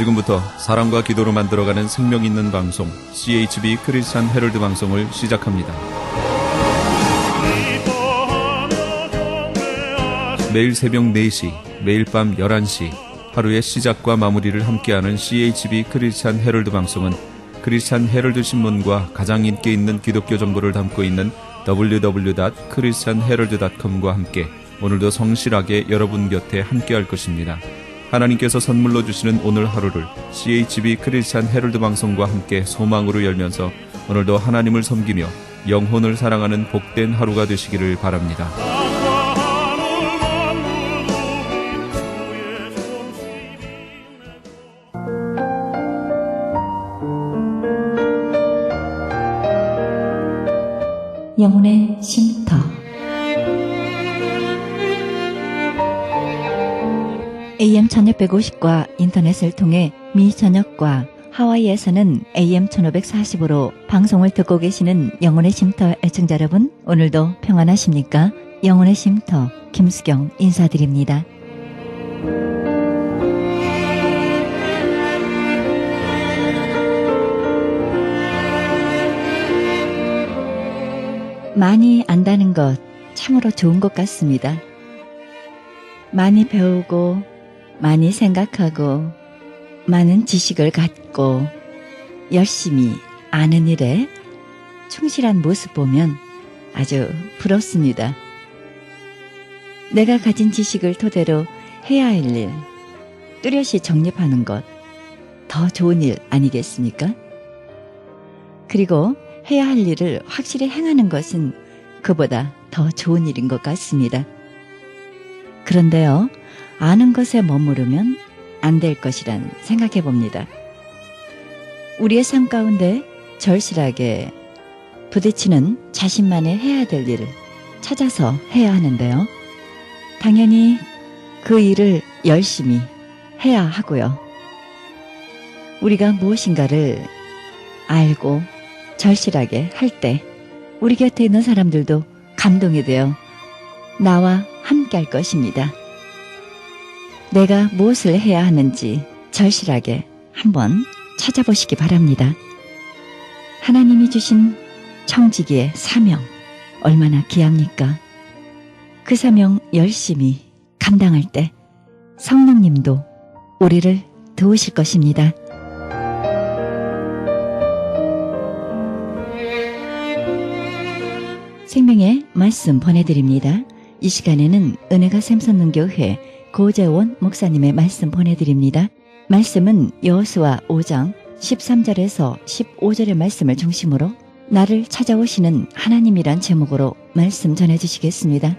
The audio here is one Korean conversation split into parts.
지금부터 사랑과 기도로 만들어가는 생명 있는 방송 CHB 크리스찬 헤럴드 방송을 시작합니다. 매일 새벽 4시, 매일 밤 11시 하루의 시작과 마무리를 함께하는 CHB 크리스찬 헤럴드 방송은 크리스찬 헤럴드 신문과 가장 인기 있는 기독교 정보를 담고 있는 www.christianherald.com과 함께 오늘도 성실하게 여러분 곁에 함께할 것입니다. 하나님께서 선물로 주시는 오늘 하루를 CHB 크리스찬 헤럴드 방송과 함께 소망으로 열면서 오늘도 하나님을 섬기며 영혼을 사랑하는 복된 하루가 되시기를 바랍니다. 영혼의 쉼터. AM 1650과 인터넷을 통해 미 전역과 하와이에서는 AM 1540으로 방송을 듣고 계시는 영혼의 쉼터 애청자 여러분, 오늘도 평안하십니까? 영혼의 쉼터 김수경 인사드립니다. 많이 안다는 것 참으로 좋은 것 같습니다. 많이 배우고 많이 생각하고 많은 지식을 갖고 열심히 아는 일에 충실한 모습 보면 아주 부럽습니다. 내가 가진 지식을 토대로 해야 할 일 뚜렷이 정립하는 것 더 좋은 일 아니겠습니까? 그리고 해야 할 일을 확실히 행하는 것은 그보다 더 좋은 일인 것 같습니다. 그런데요, 아는 것에 머무르면 안 될 것이란 생각해 봅니다. 우리의 삶 가운데 절실하게 부딪히는 자신만의 해야 될 일을 찾아서 해야 하는데요. 당연히 그 일을 열심히 해야 하고요. 우리가 무엇인가를 알고 절실하게 할 때 우리 곁에 있는 사람들도 감동이 되어 나와 함께 할 것입니다. 내가 무엇을 해야 하는지 절실하게 한번 찾아보시기 바랍니다. 하나님이 주신 청지기의 사명 얼마나 귀합니까? 그 사명 열심히 감당할 때 성령님도 우리를 도우실 것입니다. 생명의 말씀 보내드립니다. 이 시간에는 은혜가 샘솟는 교회 고재원 목사님의 말씀 보내드립니다. 말씀은 여호수아 5장 13절에서 15절의 말씀을 중심으로 나를 찾아오시는 하나님이란 제목으로 말씀 전해주시겠습니다.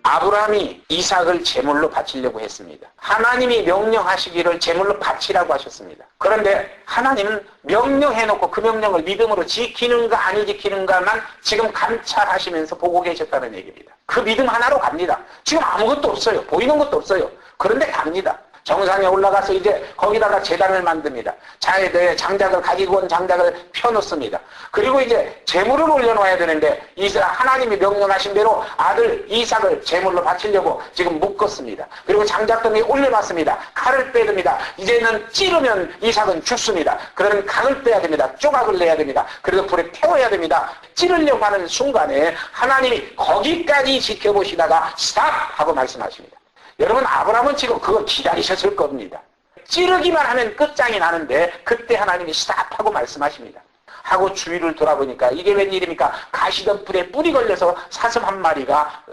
아브라함이 이삭을 제물로 바치려고 했습니다. 하나님이 명령하시기를 제물로 바치라고 하셨습니다. 그런데 하나님은 명령해놓고 그 명령을 믿음으로 지키는가 안 지키는가만 지금 감찰하시면서 보고 계셨다는 얘기입니다. 그 믿음 하나로 갑니다. 지금 아무것도 없어요. 보이는 것도 없어요. 그런데 갑니다. 정상에 올라가서 이제 거기다가 제단을 만듭니다. 장작을 가지고 온 장작을 펴놓습니다. 그리고 이제 제물을 올려놓아야 되는데 하나님이 명령하신 대로 아들 이삭을 제물로 바치려고 지금 묶었습니다. 그리고 장작더미에 올려놨습니다. 칼을 빼듭니다. 이제는 찌르면 이삭은 죽습니다. 그러면 각을 빼야 됩니다. 조각을 내야 됩니다. 그리고 불에 태워야 됩니다. 찌르려고 하는 순간에 하나님이 거기까지 지켜보시다가 스탑! 하고 말씀하십니다. 여러분, 아브라함은 지금 그거 기다리셨을 겁니다. 찌르기만 하면 끝장이 나는데 그때 하나님이 스탑하고 말씀하십니다. 하고 주위를 돌아보니까 이게 웬일입니까? 가시덤불에 뿔이 걸려서 사슴 한 마리가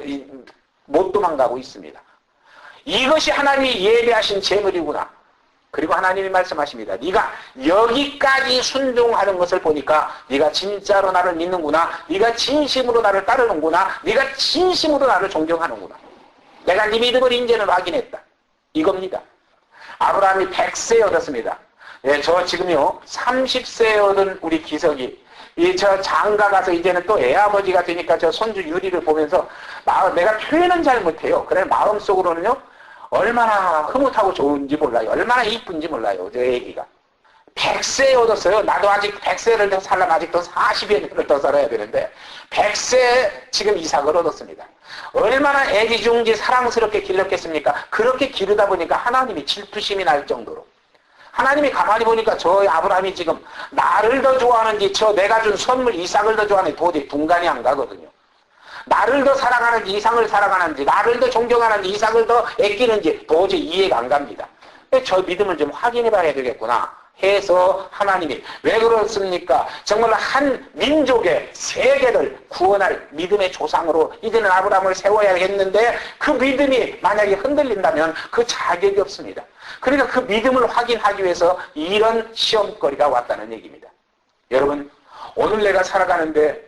못 도망가고 있습니다. 이것이 하나님이 예배하신 제물이구나. 그리고 하나님이 말씀하십니다. 네가 여기까지 순종하는 것을 보니까 네가 진짜로 나를 믿는구나. 네가 진심으로 나를 따르는구나. 네가 진심으로 나를 존경하는구나. 내가 네 믿음을 이제는 확인했다. 이겁니다. 아브라함이 100세 얻었습니다. 예, 저 지금요 30세 얻은 우리 기석이 저 장가 가서 이제는 또 애아버지가 되니까 저 손주 유리를 보면서 내가 표현은 잘 못해요. 그래 마음속으로는요 얼마나 흐뭇하고 좋은지 몰라요. 얼마나 이쁜지 몰라요. 저 애기가 100세 얻었어요. 나도 아직 100세를 더 살려면 아직도 40여 년을 더 살아야 되는데 100세 지금 이삭을 얻었습니다. 얼마나 애지중지 사랑스럽게 길렀겠습니까? 그렇게 기르다 보니까 하나님이 질투심이 날 정도로 하나님이 가만히 보니까 저 아브라함이 지금 나를 더 좋아하는지 저 내가 준 선물 이삭을 더 좋아하는지 도저히 분간이 안 가거든요. 나를 더 사랑하는지 이삭을 사랑하는지 나를 더 존경하는지 이삭을 더 아끼는지 도저히 이해가 안 갑니다. 저 믿음을 좀 확인해 봐야 되겠구나 해서 하나님이 왜 그렇습니까? 정말 한 민족의 세계를 구원할 믿음의 조상으로 이제는 아브라함을 세워야겠는데 그 믿음이 만약에 흔들린다면 그 자격이 없습니다. 그러니까 그 믿음을 확인하기 위해서 이런 시험거리가 왔다는 얘기입니다. 여러분, 오늘 내가 살아가는데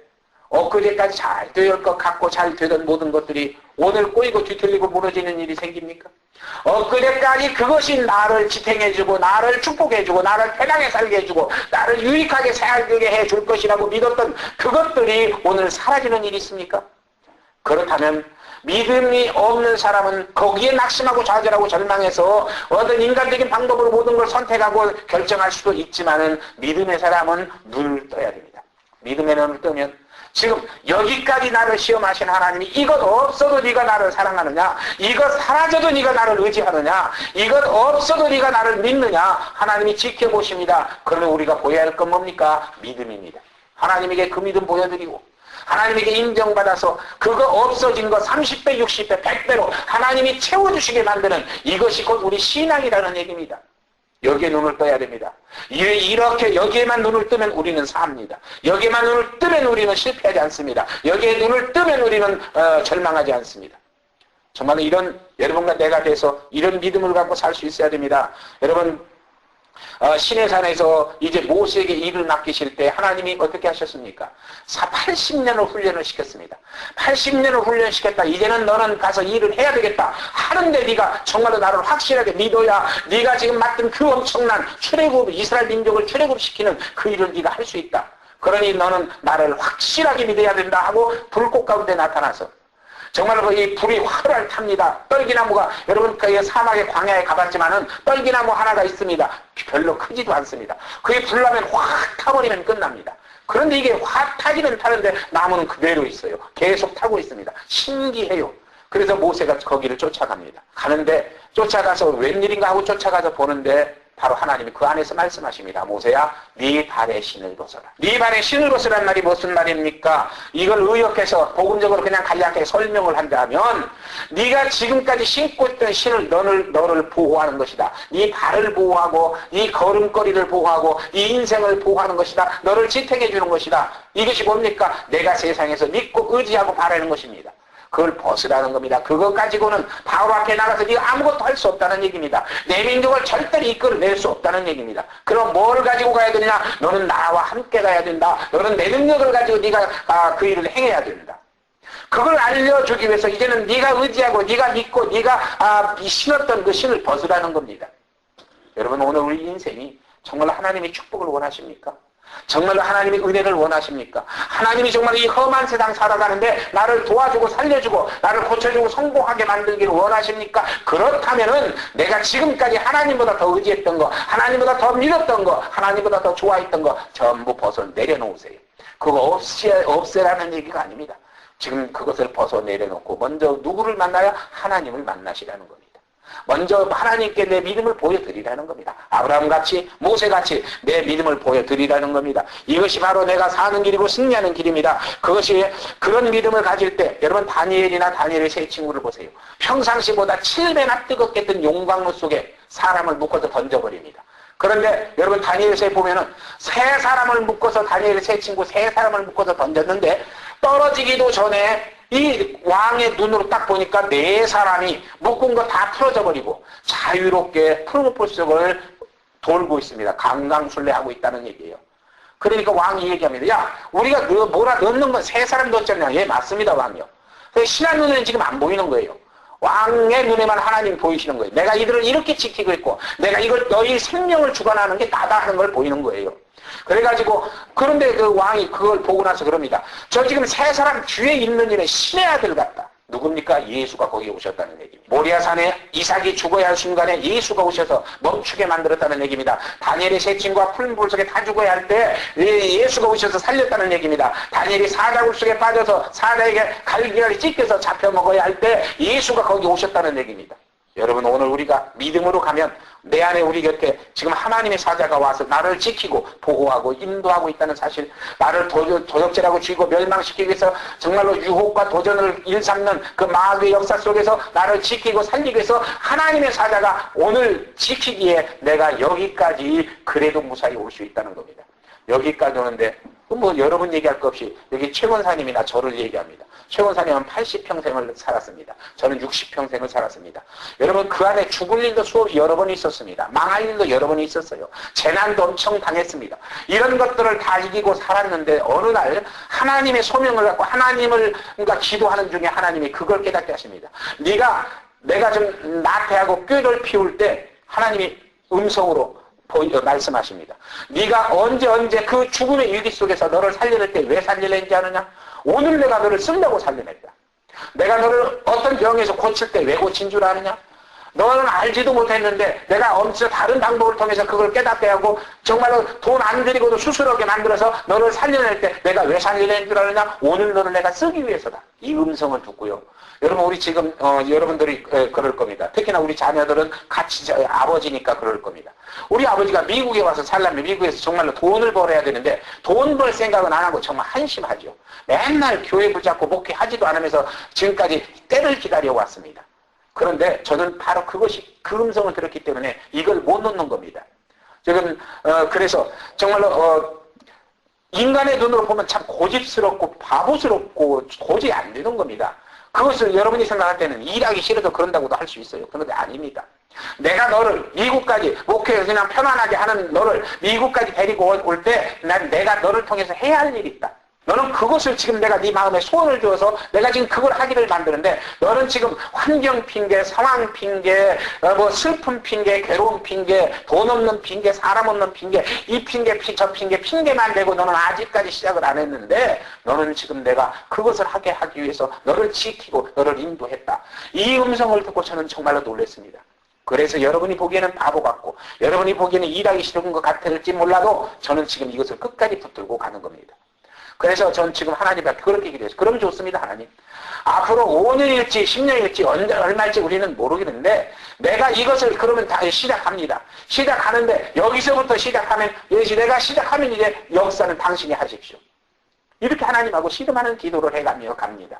엊그제까지 잘 될 것 같고 잘 되던 모든 것들이 오늘 꼬이고 뒤틀리고 무너지는 일이 생깁니까? 엊그제까지 그것이 나를 지탱해주고 나를 축복해주고 나를 편하게 살게 해주고 나를 유익하게 살게 해줄 것이라고 믿었던 그것들이 오늘 사라지는 일이 있습니까? 그렇다면 믿음이 없는 사람은 거기에 낙심하고 좌절하고 절망해서 어떤 인간적인 방법으로 모든 걸 선택하고 결정할 수도 있지만은 믿음의 사람은 눈을 떠야 됩니다. 믿음의 눈을 뜨면 지금 여기까지 나를 시험하신 하나님이 이것 없어도 네가 나를 사랑하느냐, 이것 사라져도 네가 나를 의지하느냐, 이것 없어도 네가 나를 믿느냐 하나님이 지켜보십니다. 그러면 우리가 보여야 할 건 뭡니까? 믿음입니다. 하나님에게 그 믿음 보여드리고 하나님에게 인정받아서 그거 없어진 거 30배, 60배, 100배로 하나님이 채워주시게 만드는 이것이 곧 우리 신앙이라는 얘기입니다. 여기에 눈을 떠야 됩니다. 이렇게 여기에만 눈을 뜨면 우리는 삽니다. 여기에만 눈을 뜨면 우리는 실패하지 않습니다. 여기에 눈을 뜨면 우리는 절망하지 않습니다. 정말 이런 여러분과 내가 돼서 이런 믿음을 갖고 살 수 있어야 됩니다. 여러분 시내산에서 이제 모세에게 일을 맡기실 때 하나님이 어떻게 하셨습니까? 80년을 훈련을 시켰습니다. 80년을 훈련시켰다. 이제는 너는 가서 일을 해야 되겠다. 하는데 네가 정말로 나를 확실하게 믿어야 네가 지금 맡은 그 엄청난 출애굽, 이스라엘 민족을 출애굽시키는 그 일을 네가 할 수 있다. 그러니 너는 나를 확실하게 믿어야 된다 하고 불꽃 가운데 나타나서 정말로 이 불이 활활 탑니다. 떨기나무가 여러분 그 사막의 광야에 가봤지만은 떨기나무 하나가 있습니다. 별로 크지도 않습니다. 그게 불나면 확 타버리면 끝납니다. 그런데 이게 확 타기는 타는데 나무는 그대로 있어요. 계속 타고 있습니다. 신기해요. 그래서 모세가 거기를 쫓아갑니다. 가는데 쫓아가서 웬일인가 하고 쫓아가서 보는데 바로 하나님이 그 안에서 말씀하십니다. 모세야, 네 발에 신을 벗어라. 네 발에 신을 벗으란 말이 무슨 말입니까? 이걸 의역해서 복음적으로 그냥 간략하게 설명을 한다면 네가 지금까지 신고 있던 신을 너를 보호하는 것이다. 네 발을 보호하고 네 걸음걸이를 보호하고 네 인생을 보호하는 것이다. 너를 지탱해 주는 것이다. 이것이 뭡니까? 내가 세상에서 믿고 의지하고 바라는 것입니다. 그걸 벗으라는 겁니다. 그것 가지고는 바로 앞에 나가서 네가 아무것도 할 수 없다는 얘기입니다. 내 민족을 절대로 이끌어낼 수 없다는 얘기입니다. 그럼 뭘 가지고 가야 되느냐? 너는 나와 함께 가야 된다. 너는 내 능력을 가지고 네가 그 일을 행해야 된다. 그걸 알려주기 위해서 이제는 네가 의지하고 네가 믿고 네가 신었던 그 신을 벗으라는 겁니다. 여러분 오늘 우리 인생이 정말 하나님의 축복을 원하십니까? 정말로 하나님의 은혜를 원하십니까? 하나님이 정말 이 험한 세상 살아가는데 나를 도와주고 살려주고 나를 고쳐주고 성공하게 만들기를 원하십니까? 그렇다면은 내가 지금까지 하나님보다 더 의지했던 거, 하나님보다 더 믿었던 거, 하나님보다 더 좋아했던 거 전부 벗어 내려놓으세요. 그거 없애라는 얘기가 아닙니다. 지금 그것을 벗어 내려놓고 먼저 누구를 만나야? 하나님을 만나시라는 겁니다. 먼저 하나님께 내 믿음을 보여드리라는 겁니다. 아브라함같이 모세같이 내 믿음을 보여드리라는 겁니다. 이것이 바로 내가 사는 길이고 승리하는 길입니다. 그것이 그런 믿음을 가질 때 여러분 다니엘의 세 친구를 보세요. 평상시보다 7배나 뜨겁게 했던 용광로 속에 사람을 묶어서 던져버립니다. 그런데 여러분 다니엘서에 보면은 세 사람을 묶어서 다니엘의 세 친구 세 사람을 묶어서 던졌는데 떨어지기도 전에 이 왕의 눈으로 딱 보니까 네 사람이 묶은 거 다 풀어져 버리고 자유롭게 푸르노폴 속을 돌고 있습니다. 강강술래하고 있다는 얘기예요. 그러니까 왕이 얘기합니다. 야, 우리가 뭐라 넣는 건 세 사람 넣었잖냐. 예, 맞습니다, 왕이요. 신한 눈에는 지금 안 보이는 거예요. 왕의 눈에만 하나님이 보이시는 거예요. 내가 이들을 이렇게 지키고 있고 내가 이걸 너희 생명을 주관하는 게 나다 하는 걸 보이는 거예요. 그래가지고 그런데 그 왕이 그걸 보고 나서 그럽니다. 저 지금 세 사람 뒤에 있는 일은 신의 아들 같다. 누굽니까? 예수가 거기에 오셨다는 얘기입니다. 모리아산에 이삭이 죽어야 할 순간에 예수가 오셔서 멈추게 만들었다는 얘기입니다. 다니엘의 세 친구가 푸른 불 속에 다 죽어야 할 때 예수가 오셔서 살렸다는 얘기입니다. 다니엘이 사자굴 속에 빠져서 사자에게 갈기갈이 찢겨서 잡혀 먹어야 할 때 예수가 거기 오셨다는 얘기입니다. 여러분, 오늘 우리가 믿음으로 가면 내 안에 우리 곁에 지금 하나님의 사자가 와서 나를 지키고 보호하고 인도하고 있다는 사실, 나를 도적질하고 쥐고 멸망시키기 위해서 정말로 유혹과 도전을 일삼는 그 마귀의 역사 속에서 나를 지키고 살리기 위해서 하나님의 사자가 오늘 지키기에 내가 여기까지 그래도 무사히 올 수 있다는 겁니다. 여기까지 오는데 뭐 여러분 얘기할 것 없이 여기 최 권사님이나 저를 얘기합니다. 최 권사님은 80평생을 살았습니다. 저는 60평생을 살았습니다. 여러분, 그 안에 죽을 일도 수없이 여러 번 있었습니다. 망할 일도 여러 번 있었어요. 재난도 엄청 당했습니다. 이런 것들을 다 이기고 살았는데 어느 날 하나님의 소명을 갖고 하나님을 그러니까 기도하는 중에 하나님이 그걸 깨닫게 하십니다. 내가 좀 나태하고 꾀를 피울 때 하나님이 음성으로 말씀하십니다. 네가 언제 그 죽음의 위기 속에서 너를 살려낼 때 왜 살려낸지 아느냐? 오늘 내가 너를 쓰려고 살려냈다. 내가 너를 어떤 병에서 고칠 때 왜 고친 줄 아느냐? 너는 알지도 못했는데 내가 엄청 다른 방법을 통해서 그걸 깨닫게 하고 정말로 돈 안 들이고도 수술하게 만들어서 너를 살려낼 때 내가 왜 살려낸 줄 아느냐? 오늘 너를 내가 쓰기 위해서다. 이 음성을 듣고요. 여러분, 우리 지금 여러분들이 그럴 겁니다. 특히나 우리 자녀들은 같이 아버지니까 그럴 겁니다. 우리 아버지가 미국에 와서 살려면 미국에서 정말로 돈을 벌어야 되는데 돈 벌 생각은 안 하고 정말 한심하죠. 맨날 교회 붙잡고 목회하지도 않으면서 지금까지 때를 기다려 왔습니다. 그런데 저는 바로 그것이 그 음성을 들었기 때문에 이걸 못 놓는 겁니다. 지금 그래서 정말로 인간의 눈으로 보면 참 고집스럽고 바보스럽고 도저히 안 되는 겁니다. 그것을 여러분이 생각할 때는 일하기 싫어서 그런다고도 할 수 있어요. 그런데 아닙니다. 내가 너를 미국까지 목회에서 그냥 편안하게 하는 너를 미국까지 데리고 올 때 내가 너를 통해서 해야 할 일이 있다. 너는 그것을 지금 내가 네 마음에 소원을 주어서 내가 지금 그걸 하기를 만드는데 너는 지금 환경 핑계, 상황 핑계, 뭐 슬픔 핑계, 괴로움 핑계, 돈 없는 핑계, 사람 없는 핑계, 이 핑계, 저 핑계, 핑계만 대고 너는 아직까지 시작을 안 했는데 너는 지금 내가 그것을 하게 하기 위해서 너를 지키고 너를 인도했다. 이 음성을 듣고 저는 정말로 놀랐습니다. 그래서 여러분이 보기에는 바보 같고 여러분이 보기에는 일하기 싫은 것 같을지 몰라도 저는 지금 이것을 끝까지 붙들고 가는 겁니다. 그래서 전 지금 하나님 앞에 그렇게 기도했어요. 그러면 좋습니다, 하나님. 앞으로 5년일지 10년일지 얼마일지 우리는 모르겠는데 내가 이것을 그러면 다 시작합니다. 시작하는데 여기서부터 시작하면 내가 시작하면 이제 역사는 당신이 하십시오. 이렇게 하나님하고 씨름하는 기도를 해가며 갑니다.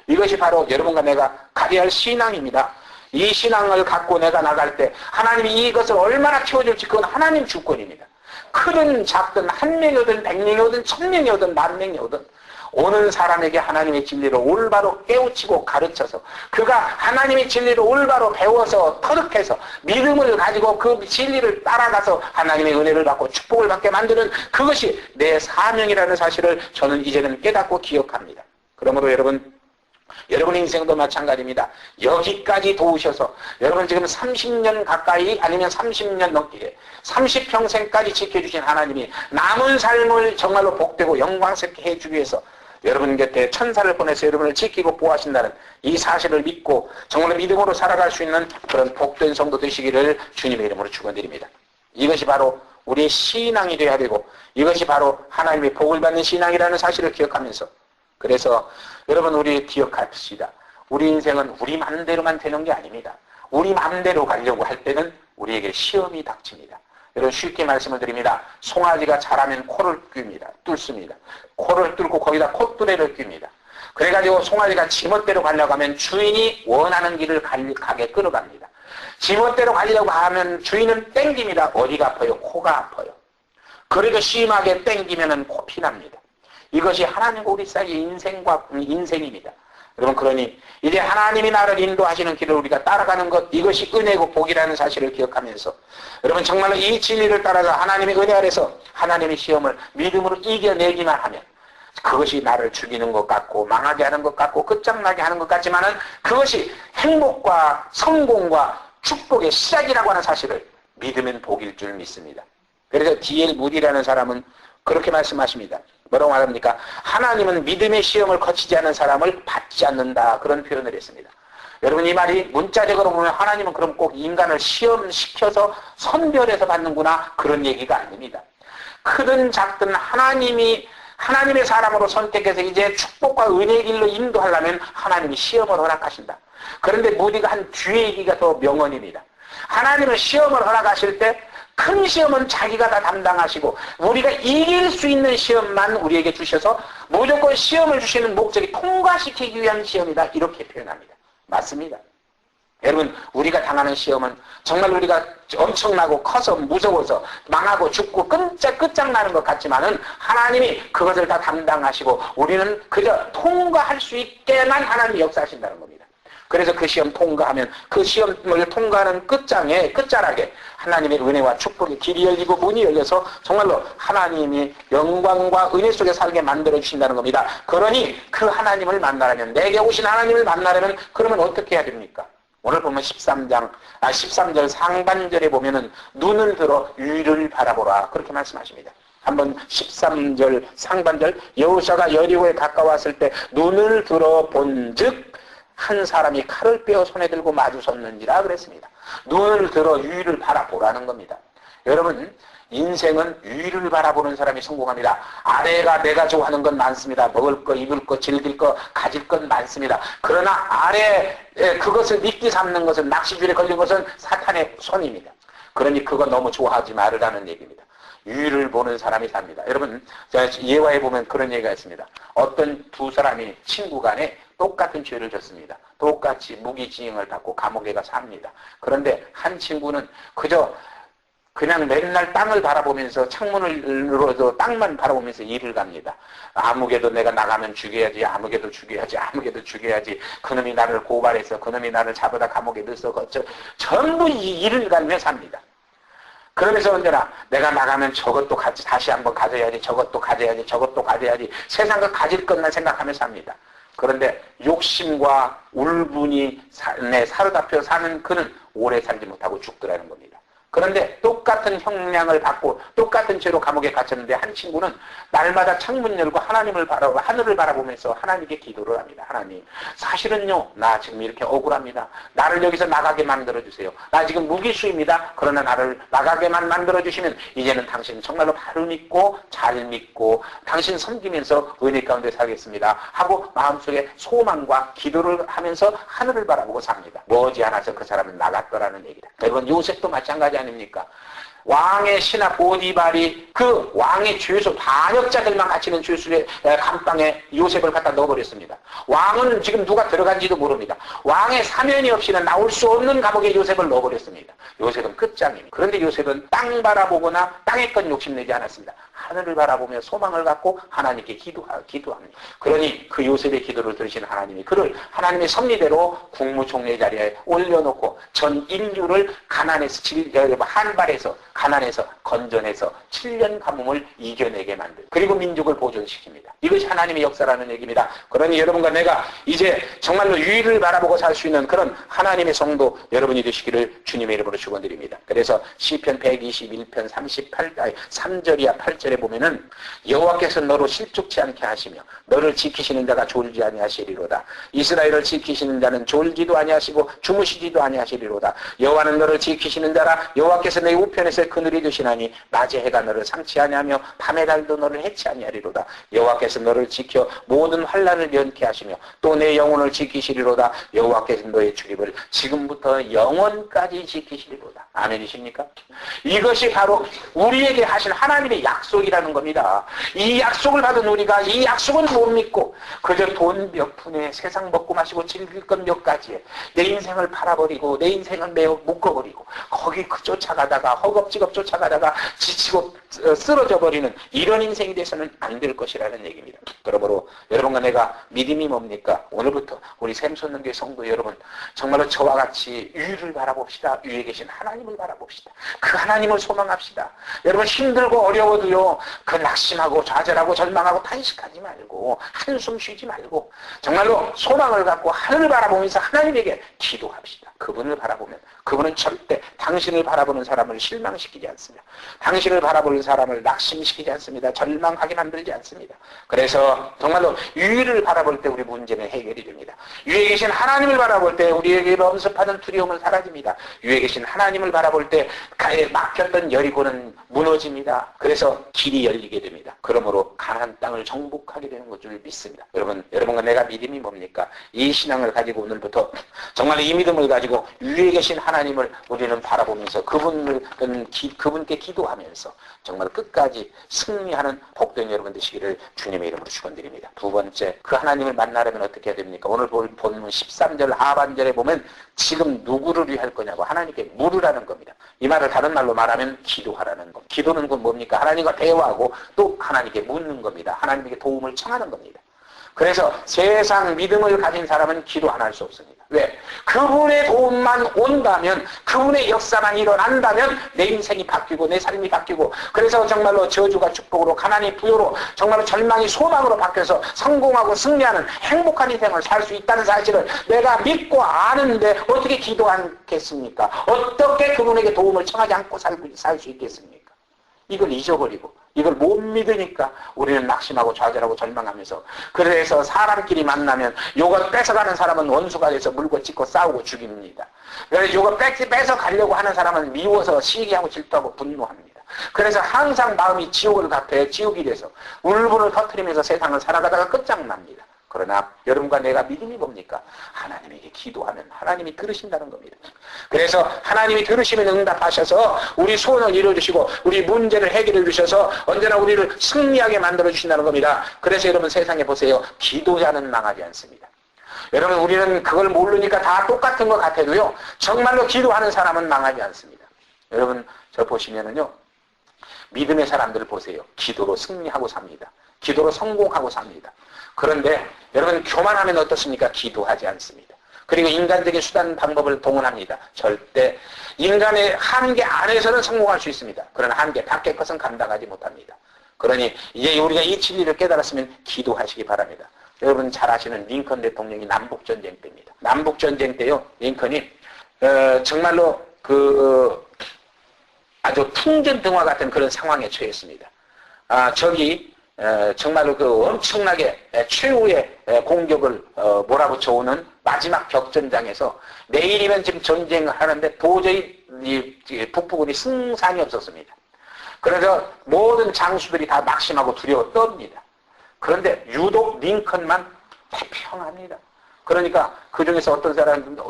이것이 바로 여러분과 내가 가져야 할 신앙입니다. 이 신앙을 갖고 내가 나갈 때 하나님이 이것을 얼마나 키워줄지 그건 하나님 주권입니다. 크든 작든 한 명이 오든 100명이 오든 1000명이 오든 10,000명이 오든 오는 사람에게 하나님의 진리를 올바로 깨우치고 가르쳐서 그가 하나님의 진리를 올바로 배워서 터득해서 믿음을 가지고 그 진리를 따라가서 하나님의 은혜를 받고 축복을 받게 만드는 그것이 내 사명이라는 사실을 저는 이제는 깨닫고 기억합니다. 그러므로 여러분의 인생도 마찬가지입니다. 여기까지 도우셔서 여러분 지금 30년 가까이 아니면 30년 넘게 30평생까지 지켜주신 하나님이 남은 삶을 정말로 복되고 영광스럽게 해주기 위해서 여러분 곁에 천사를 보내서 여러분을 지키고 보호하신다는 이 사실을 믿고 정말로 믿음으로 살아갈 수 있는 그런 복된 성도 되시기를 주님의 이름으로 축원드립니다. 이것이 바로 우리의 신앙이 되어야 되고 이것이 바로 하나님의 복을 받는 신앙이라는 사실을 기억하면서 그래서 여러분 우리 기억합시다. 우리 인생은 우리 마음대로만 되는 게 아닙니다. 우리 마음대로 가려고 할 때는 우리에게 시험이 닥칩니다. 여러분 쉽게 말씀을 드립니다. 송아지가 자라면 코를 뚫습니다. 코를 뚫고 거기다 콧뚜레를 낍니다. 그래가지고 송아지가 지멋대로 가려고 하면 주인이 원하는 길을 가게 끌어갑니다. 지멋대로 가려고 하면 주인은 땡깁니다. 어디가 아파요? 코가 아파요. 그래도 심하게 땡기면 코피 납니다. 이것이 하나님과 우리 사이의 인생입니다. 여러분 그러니 이제 하나님이 나를 인도하시는 길을 우리가 따라가는 것 이것이 은혜고 복이라는 사실을 기억하면서 여러분 정말로 이 진리를 따라서 하나님의 은혜 아래서 하나님의 시험을 믿음으로 이겨내기만 하면 그것이 나를 죽이는 것 같고 망하게 하는 것 같고 끝장나게 하는 것 같지만은 그것이 행복과 성공과 축복의 시작이라고 하는 사실을 믿으면 복일 줄 믿습니다. 그래서 D.L. 무디라는 사람은 그렇게 말씀하십니다. 뭐라고 말합니까? 하나님은 믿음의 시험을 거치지 않은 사람을 받지 않는다. 그런 표현을 했습니다. 여러분, 이 말이 문자적으로 보면 하나님은 그럼 꼭 인간을 시험시켜서 선별해서 받는구나, 그런 얘기가 아닙니다. 크든 작든 하나님의 사람으로 선택해서 이제 축복과 은혜의 길로 인도하려면 하나님이 시험을 허락하신다. 그런데 무디가 한 뒤에 얘기가 더 명언입니다. 하나님은 시험을 허락하실 때 큰 시험은 자기가 다 담당하시고 우리가 이길 수 있는 시험만 우리에게 주셔서 무조건 시험을 주시는 목적이 통과시키기 위한 시험이다, 이렇게 표현합니다. 맞습니다. 여러분, 우리가 당하는 시험은 정말 우리가 엄청나고 커서 무서워서 망하고 죽고 끝장나는 것 같지만은 하나님이 그것을 다 담당하시고 우리는 그저 통과할 수 있게만 하나님이 역사하신다는 겁니다. 그래서 그 시험 통과하면 그 시험을 통과하는 끝자락에 하나님의 은혜와 축복의 길이 열리고 문이 열려서 정말로 하나님이 영광과 은혜 속에 살게 만들어 주신다는 겁니다. 그러니 그 하나님을 만나려면, 내게 오신 하나님을 만나려면 그러면 어떻게 해야 됩니까? 오늘 보면 13절 상반절에 보면은 눈을 들어 위를 바라보라, 그렇게 말씀하십니다. 한번 13절 상반절, 여호수아가 여리고에 가까웠을 때 눈을 들어 본즉 한 사람이 칼을 빼어 손에 들고 마주섰는지라 그랬습니다. 눈을 들어 위를 바라보라는 겁니다. 여러분, 인생은 위를 바라보는 사람이 성공합니다. 아래가 내가 좋아하는 건 많습니다. 먹을 거, 입을 거, 즐길 거, 가질 건 많습니다. 그러나 아래 그것을 미끼 삼는 것은, 낚시줄에 걸린 것은 사탄의 손입니다. 그러니 그거 너무 좋아하지 말으라는 얘기입니다. 위를 보는 사람이 삽니다. 여러분, 예화에 보면 그런 얘기가 있습니다. 어떤 두 사람이 친구 간에 똑같은 죄를 졌습니다. 똑같이 무기징역을 받고 감옥에 가서 삽니다. 그런데 한 친구는 그냥 맨날 땅을 바라보면서, 창문으로도 땅만 바라보면서 일을 갑니다. 아무개도 내가 나가면 죽여야지, 아무개도 죽여야지, 아무개도 죽여야지, 그놈이 나를 고발해서, 그놈이 나를 잡아다 감옥에 넣어서, 전부 이 일을 가며 삽니다. 그러면서 언제나 내가 나가면 저것도 다시 한번 가져야지, 저것도 가져야지, 저것도 가져야지, 세상을 가질 것만 생각하면서 삽니다. 그런데 욕심과 울분이 사로잡혀 사는 그는 오래 살지 못하고 죽더라는 겁니다. 그런데 똑같은 형량을 받고 똑같은 죄로 감옥에 갇혔는데 한 친구는 날마다 창문 열고 하늘을 바라보면서 하나님께 기도를 합니다. 하나님, 사실은요, 나 지금 이렇게 억울합니다. 나를 여기서 나가게 만들어주세요. 나 지금 무기수입니다. 그러나 나를 나가게만 만들어주시면 이제는 당신 정말로 바로 믿고 잘 믿고 당신 섬기면서 은혜 가운데 살겠습니다 하고 마음속에 소망과 기도를 하면서 하늘을 바라보고 삽니다. 머지않아서 그 사람은 나갔더라는 얘기다. 여러분, 요셉도 마찬가지 아닙니까? 왕의 신하 보디발이 그 왕의 죄수, 반역자들만 갇히는 죄수의 감방에 요셉을 갖다 넣어버렸습니다. 왕은 지금 누가 들어간지도 모릅니다. 왕의 사면이 없이는 나올 수 없는 감옥에 요셉을 넣어버렸습니다. 요셉은 끝장입니다. 그런데 요셉은 땅 바라보거나 땅의 것 욕심내지 않았습니다. 하늘을 바라보며 소망을 갖고 하나님께 기도합니다. 그러니 그 요셉의 기도를 들으신 하나님이 그를 하나님의 섭리대로 국무총리 자리에 올려놓고 전 인류를 한발에서 가난에서 건전해서 7년 가뭄을 이겨내게 만든, 그리고 민족을 보존시킵니다. 이것이 하나님의 역사라는 얘기입니다. 그러니 여러분과 내가 이제 정말로 유의를 바라보고 살 수 있는 그런 하나님의 성도 여러분이 되시기를 주님의 이름으로 축원드립니다. 그래서 시편 121편 3절이야 8절에 보면은 여호와께서 너로 실족치 않게 하시며 너를 지키시는 자가 졸지 아니하시리로다. 이스라엘을 지키시는 자는 졸지도 아니하시고 주무시지도 아니하시리로다. 여호와는 너를 지키시는 자라. 여호와께서 내 우편에서 그늘이 되시나니 낮에 해가 너를 상치 아니하며 밤의 달도 너를 해치 아니하리로다. 여호와께서 너를 지켜 모든 환난을 면케 하시며 또 내 영혼을 지키시리로다. 여호와께서 너의 출입을 지금부터 영원까지 지키시리로다. 아멘이십니까? 이것이 바로 우리에게 하신 하나님의 약속이라는 겁니다. 이 약속을 받은 우리가 이 약속은 못 믿고 그저 돈 몇 푼에 세상 먹고 마시고 즐길 것 몇 가지에 내 인생을 팔아버리고 내 인생을 매우 묶어버리고 거기 쫓아가다가 허겁지겁 쫓아가다가 지치고 쓰러져 버리는 이런 인생이 돼서는 안 될 것이라는 얘기입니다. 그러므로 여러분과 내가 믿음이 뭡니까? 오늘부터 우리 샘솟는교회 성도 여러분, 정말로 저와 같이 위를 바라봅시다. 위에 계신 하나님을 바라봅시다. 그 하나님을 소망합시다. 여러분, 힘들고 어려워도요, 그 낙심하고 좌절하고 절망하고 탄식하지 말고 한숨 쉬지 말고 정말로 소망을 갖고 하늘을 바라보면서 하나님에게 기도합시다. 그분을 바라보면 그분은 절대 당신을 바라보는 사람을 실망시키지 절망시키지 않습니다. 당신을 바라볼 사람을 낙심시키지 않습니다. 절망하게 만들지 않습니다. 그래서 정말로 위를 바라볼 때 우리 문제는 해결이 됩니다. 위에 계신 하나님을 바라볼 때 우리에게 엄습하는 두려움은 사라집니다. 위에 계신 하나님을 바라볼 때 가에 막혔던 여리고는 무너집니다. 그래서 길이 열리게 됩니다. 그러므로 가나안 땅을 정복하게 되는 것을 믿습니다. 여러분과 내가 믿음이 뭡니까? 이 신앙을 가지고 오늘부터 정말 이 믿음을 가지고 위에 계신 하나님을 우리는 바라보면서 그분께 기도하면서 정말 끝까지 승리하는 복된 여러분 되시기를 주님의 이름으로 축원드립니다. 두 번째, 그 하나님을 만나려면 어떻게 해야 됩니까? 오늘 본문 13절 하반절에 보면 지금 누구를 위할 거냐고 하나님께 물으라는 겁니다. 이 말을 다른 말로 말하면 기도하라는 겁니다. 기도는 건 뭡니까? 하나님과 대화하고 또 하나님께 묻는 겁니다. 하나님에게 도움을 청하는 겁니다. 그래서 세상 믿음을 가진 사람은 기도 안 할 수 없습니다. 왜? 그분의 도움만 온다면, 그분의 역사만 일어난다면 내 인생이 바뀌고 내 삶이 바뀌고, 그래서 정말로 저주가 축복으로, 가난이 부여로, 정말로 절망이 소망으로 바뀌어서 성공하고 승리하는 행복한 인생을 살 수 있다는 사실을 내가 믿고 아는데 어떻게 기도 않겠습니까? 어떻게 그분에게 도움을 청하지 않고 살 수 있겠습니까? 이걸 잊어버리고 이걸 못 믿으니까 우리는 낙심하고 좌절하고 절망하면서, 그래서 사람끼리 만나면 요거 뺏어가는 사람은 원수가 돼서 물고 찢고 싸우고 죽입니다. 그래서 요거 뺏어가려고 하는 사람은 미워서 시기하고 질투하고 분노합니다. 그래서 항상 마음이 지옥을 같아 지옥이 돼서 울분을 터뜨리면서 세상을 살아가다가 끝장납니다. 그러나 여러분과 내가 믿음이 뭡니까? 하나님에게 기도하면 하나님이 들으신다는 겁니다. 그래서 하나님이 들으시면 응답하셔서 우리 소원을 이루어주시고 우리 문제를 해결해 주셔서 언제나 우리를 승리하게 만들어 주신다는 겁니다. 그래서 여러분 세상에 보세요. 기도자는 망하지 않습니다. 여러분 우리는 그걸 모르니까 다 똑같은 것 같아도요. 정말로 기도하는 사람은 망하지 않습니다. 여러분 저 보시면은요. 믿음의 사람들을 보세요. 기도로 승리하고 삽니다. 기도로 성공하고 삽니다. 그런데 여러분 교만하면 어떻습니까? 기도하지 않습니다. 그리고 인간적인 수단 방법을 동원합니다. 절대 인간의 한계 안에서는 성공할 수 있습니다. 그러나 한계 밖의 것은 감당하지 못합니다. 그러니 이제 우리가 이 진리를 깨달았으면 기도하시기 바랍니다. 여러분 잘 아시는 링컨 대통령이 남북전쟁 때입니다. 남북전쟁 때요. 링컨이 정말로 아주 풍전등화 같은 그런 상황에 처했습니다. 적이 정말로 엄청나게 최후의 공격을 몰아붙여오는 마지막 격전장에서 내일이면 지금 전쟁을 하는데 도저히 북부군이 승산이 없었습니다. 그래서 모든 장수들이 다 낙심하고 두려워 떱니다. 그런데 유독 링컨만 태평합니다. 그러니까 그 중에서 어떤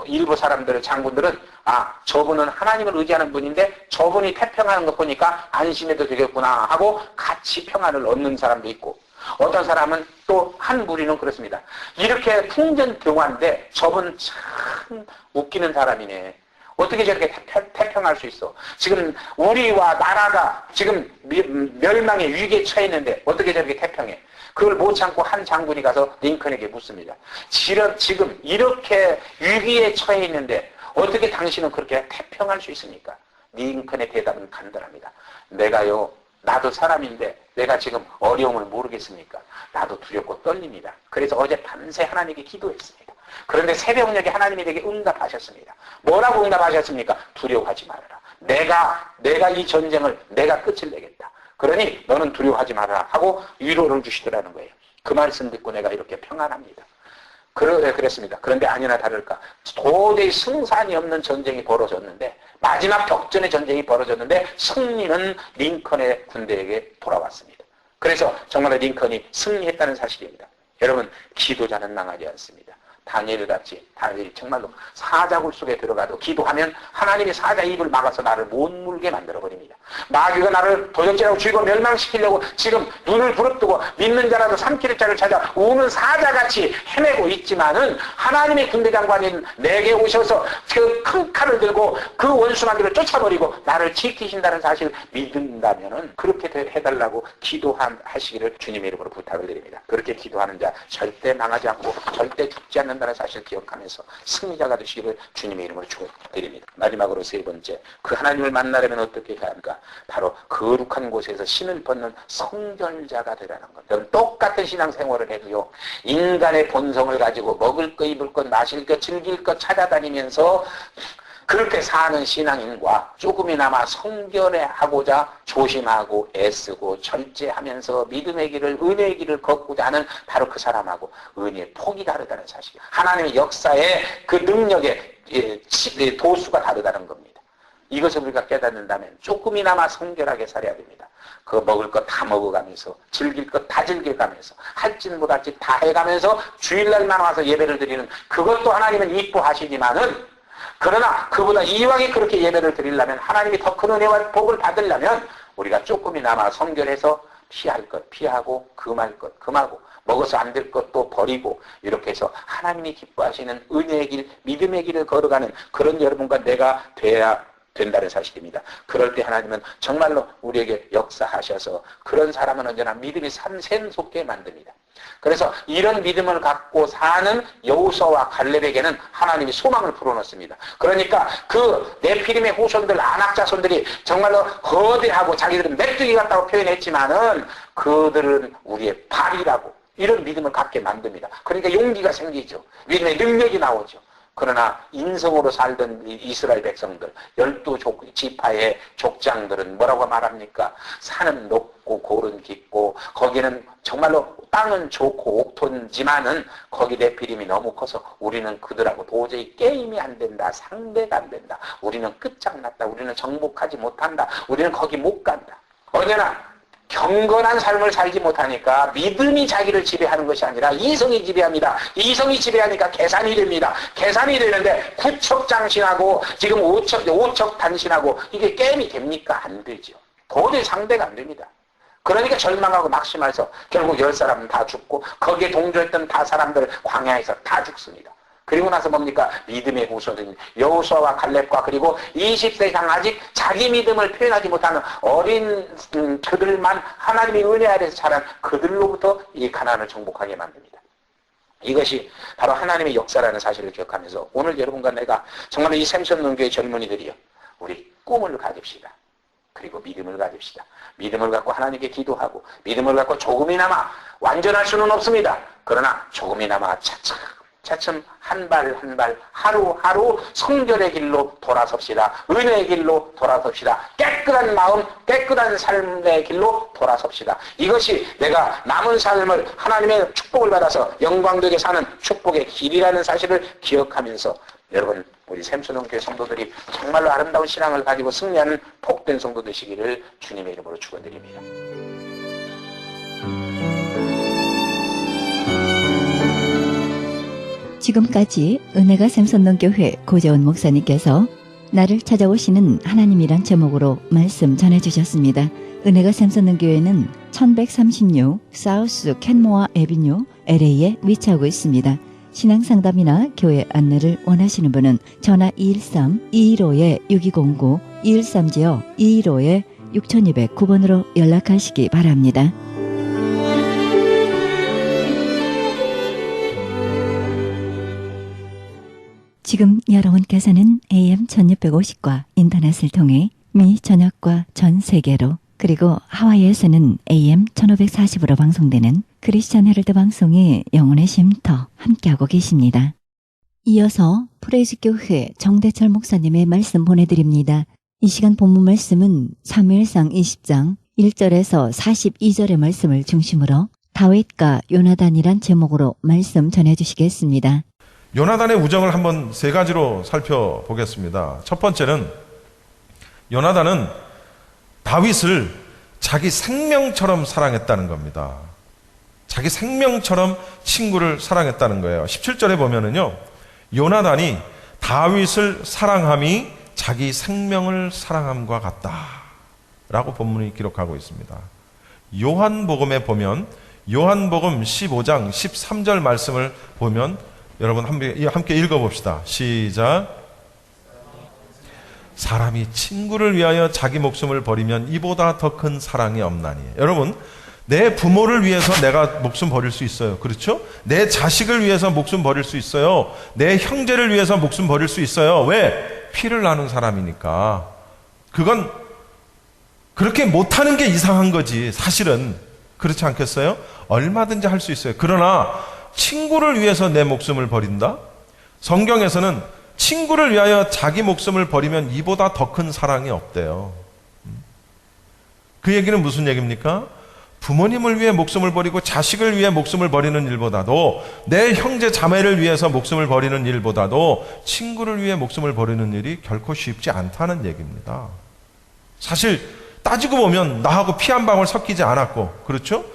일부 사람들의 장군들은 저분은 하나님을 의지하는 분인데 저분이 태평하는 것 보니까 안심해도 되겠구나 하고 같이 평안을 얻는 사람도 있고, 어떤 사람은 또 한 무리는 그렇습니다. 이렇게 풍전등화인데 저분 참 웃기는 사람이네. 어떻게 저렇게 태평할 수 있어? 지금 우리와 나라가 지금 멸망의 위기에 처해 있는데 어떻게 저렇게 태평해? 그걸 못 참고 한 장군이 가서 링컨에게 묻습니다. 지금 이렇게 위기에 처해 있는데 어떻게 당신은 그렇게 태평할 수 있습니까? 링컨의 대답은 간단합니다. 나도 사람인데 내가 지금 어려움을 모르겠습니까? 나도 두렵고 떨립니다. 그래서 어제 밤새 하나님께 기도했습니다. 그런데 새벽녘에 하나님이 내게 응답하셨습니다. 뭐라고 응답하셨습니까? 두려워하지 말아라. 내가 이 전쟁을 내가 끝을 내겠다. 그러니 너는 두려워하지 말아라 하고 위로를 주시더라는 거예요. 그 말씀 듣고 내가 이렇게 평안합니다. 그랬습니다. 그런데 아니나 다를까 도저히 승산이 없는 전쟁이 벌어졌는데, 마지막 격전의 전쟁이 벌어졌는데 승리는 링컨의 군대에게 돌아왔습니다. 그래서 정말로 링컨이 승리했다는 사실입니다. 여러분 기도자는 망하지 않습니다. 다니엘같이 다니엘이 정말로 사자굴 속에 들어가도 기도하면 하나님이 사자 입을 막아서 나를 못 물게 만들어버립니다. 마귀가 나를 도적질하고 죽이고 멸망시키려고 지금 눈을 부릅뜨고 믿는 자라도 삼키는 자를 찾아 우는 사자같이 헤매고 있지만은 하나님의 군대장관인 내게 오셔서 그 큰 칼을 들고 그 원수마귀를 쫓아버리고 나를 지키신다는 사실을 믿는다면은 그렇게 해달라고 기도하시기를 주님의 이름으로 부탁을 드립니다. 그렇게 기도하는 자 절대 망하지 않고 절대 죽지 않는다는 사실을 기억하면서 승리자가 되시기를 주님의 이름으로 축원드립니다. 마지막으로 세 번째, 그 하나님을 만나려면 어떻게 해야 합니까? 바로 거룩한 곳에서 신을 벗는 성결자가 되라는 것. 여러분 똑같은 신앙생활을 해도요, 인간의 본성을 가지고 먹을 것, 입을 것, 마실 것, 즐길 것 찾아다니면서 그렇게 사는 신앙인과 조금이나마 성결하고자 조심하고 애쓰고 절제하면서 믿음의 길을, 은혜의 길을 걷고자 하는 바로 그 사람하고 은혜의 폭이 다르다는 사실. 하나님의 역사의 그 능력의 도수가 다르다는 겁니다. 이것을 우리가 깨닫는다면 조금이나마 성결하게 살아야 됩니다. 그 먹을 것 다 먹어가면서, 즐길 것 다 즐겨가면서, 할 짓 못할 짓 다 해가면서 주일날만 와서 예배를 드리는 그것도 하나님은 이뻐하시지만은, 그러나 그보다 이왕에 그렇게 예배를 드리려면, 하나님이 더 큰 은혜와 복을 받으려면 우리가 조금이나마 성결해서 피할 것 피하고, 금할 것 금하고, 먹어서 안 될 것도 버리고, 이렇게 해서 하나님이 기뻐하시는 은혜의 길, 믿음의 길을 걸어가는 그런 여러분과 내가 돼야 된다는 사실입니다. 그럴 때 하나님은 정말로 우리에게 역사하셔서 그런 사람은 언제나 믿음이 샘솟게 만듭니다. 그래서 이런 믿음을 갖고 사는 여호수아와 갈렙에게는 하나님이 소망을 불어넣습니다. 그러니까 그 네피림의 후손들, 아낙 자손들이 정말로 거대하고 자기들은 메뚜기 같다고 표현했지만은 그들은 우리의 발이라고, 이런 믿음을 갖게 만듭니다. 그러니까 용기가 생기죠. 믿음의 능력이 나오죠. 그러나 인성으로 살던 이스라엘 백성들, 12지파의 족장들은 뭐라고 말합니까? 산은 높고 골은 깊고 거기는 정말로 땅은 좋고 옥토지만은 거기 네피림이 너무 커서 우리는 그들하고 도저히 게임이 안 된다, 상대가 안 된다, 우리는 끝장났다, 우리는 정복하지 못한다, 우리는 거기 못 간다. 언제나 경건한 삶을 살지 못하니까 믿음이 자기를 지배하는 것이 아니라 이성이 지배합니다. 이성이 지배하니까 계산이 됩니다. 계산이 되는데 9척 장신하고 지금 5척 단신하고 이게 게임이 됩니까? 안 되죠. 도저히 상대가 안 됩니다. 그러니까 절망하고 낙심해서 결국 10사람은 다 죽고 거기에 동조했던 다 사람들 광야에서 다 죽습니다. 그리고 나서 뭡니까? 믿음의 후손인 여호수아와 갈렙과 그리고 20세 이상 아직 자기 믿음을 표현하지 못하는 어린 그들만 하나님의 은혜 아래서 자란 그들로부터 이 가나안을 정복하게 만듭니다. 이것이 바로 하나님의 역사라는 사실을 기억하면서 오늘 여러분과 내가 정말 이 샘선론교의 젊은이들이요, 우리 꿈을 가집시다. 그리고 믿음을 가집시다. 믿음을 갖고 하나님께 기도하고, 믿음을 갖고 조금이나마 완전할 수는 없습니다. 그러나 조금이나마 차츰 한 발 한 발 하루하루 성결의 길로 돌아섭시다. 은혜의 길로 돌아섭시다. 깨끗한 마음, 깨끗한 삶의 길로 돌아섭시다. 이것이 내가 남은 삶을 하나님의 축복을 받아서 영광되게 사는 축복의 길이라는 사실을 기억하면서 여러분, 우리 샘선원교회 성도들이 정말로 아름다운 신앙을 가지고 승리하는 복된 성도 되시기를 주님의 이름으로 축원드립니다. 지금까지 은혜가 샘선론교회 고재원 목사님께서 나를 찾아오시는 하나님이란 제목으로 말씀 전해주셨습니다. 은혜가 샘선론교회는 1136 사우스 캔모아 에비뉴 LA에 위치하고 있습니다. 신앙상담이나 교회 안내를 원하시는 분은 전화 213-215-6209 213-215-6209번으로 연락하시기 바랍니다. 지금 여러분께서는 AM 1650과 인터넷을 통해 미 전역과 전 세계로 그리고 하와이에서는 AM 1540으로 방송되는 크리스천 헤럴드 방송의 영혼의 쉼터 함께하고 계십니다. 이어서 프레이즈교회 정대철 목사님의 말씀 보내드립니다. 이 시간 본문 말씀은 사무엘상 20장 1절에서 42절의 말씀을 중심으로 다윗과 요나단이란 제목으로 말씀 전해주시겠습니다. 요나단의 우정을 한번 세 가지로 살펴보겠습니다. 첫 번째는 요나단은 다윗을 자기 생명처럼 사랑했다는 겁니다. 자기 생명처럼 친구를 사랑했다는 거예요. 17절에 보면은요, 요나단이 다윗을 사랑함이 자기 생명을 사랑함과 같다 라고 본문이 기록하고 있습니다. 요한복음에 보면 요한복음 15장 13절 말씀을 보면 여러분 함께 읽어봅시다. 시작. 사람이 친구를 위하여 자기 목숨을 버리면 이보다 더 큰 사랑이 없나니. 여러분, 내 부모를 위해서 내가 목숨 버릴 수 있어요. 그렇죠? 내 자식을 위해서 목숨 버릴 수 있어요. 내 형제를 위해서 목숨 버릴 수 있어요. 왜? 피를 나눈 사람이니까. 그건 그렇게 못하는 게 이상한 거지. 사실은 그렇지 않겠어요? 얼마든지 할 수 있어요. 그러나 친구를 위해서 내 목숨을 버린다? 성경에서는 친구를 위하여 자기 목숨을 버리면 이보다 더 큰 사랑이 없대요. 그 얘기는 무슨 얘기입니까? 부모님을 위해 목숨을 버리고 자식을 위해 목숨을 버리는 일보다도 내 형제 자매를 위해서 목숨을 버리는 일보다도 친구를 위해 목숨을 버리는 일이 결코 쉽지 않다는 얘기입니다. 사실 따지고 보면 나하고 피 한 방울 섞이지 않았고, 그렇죠?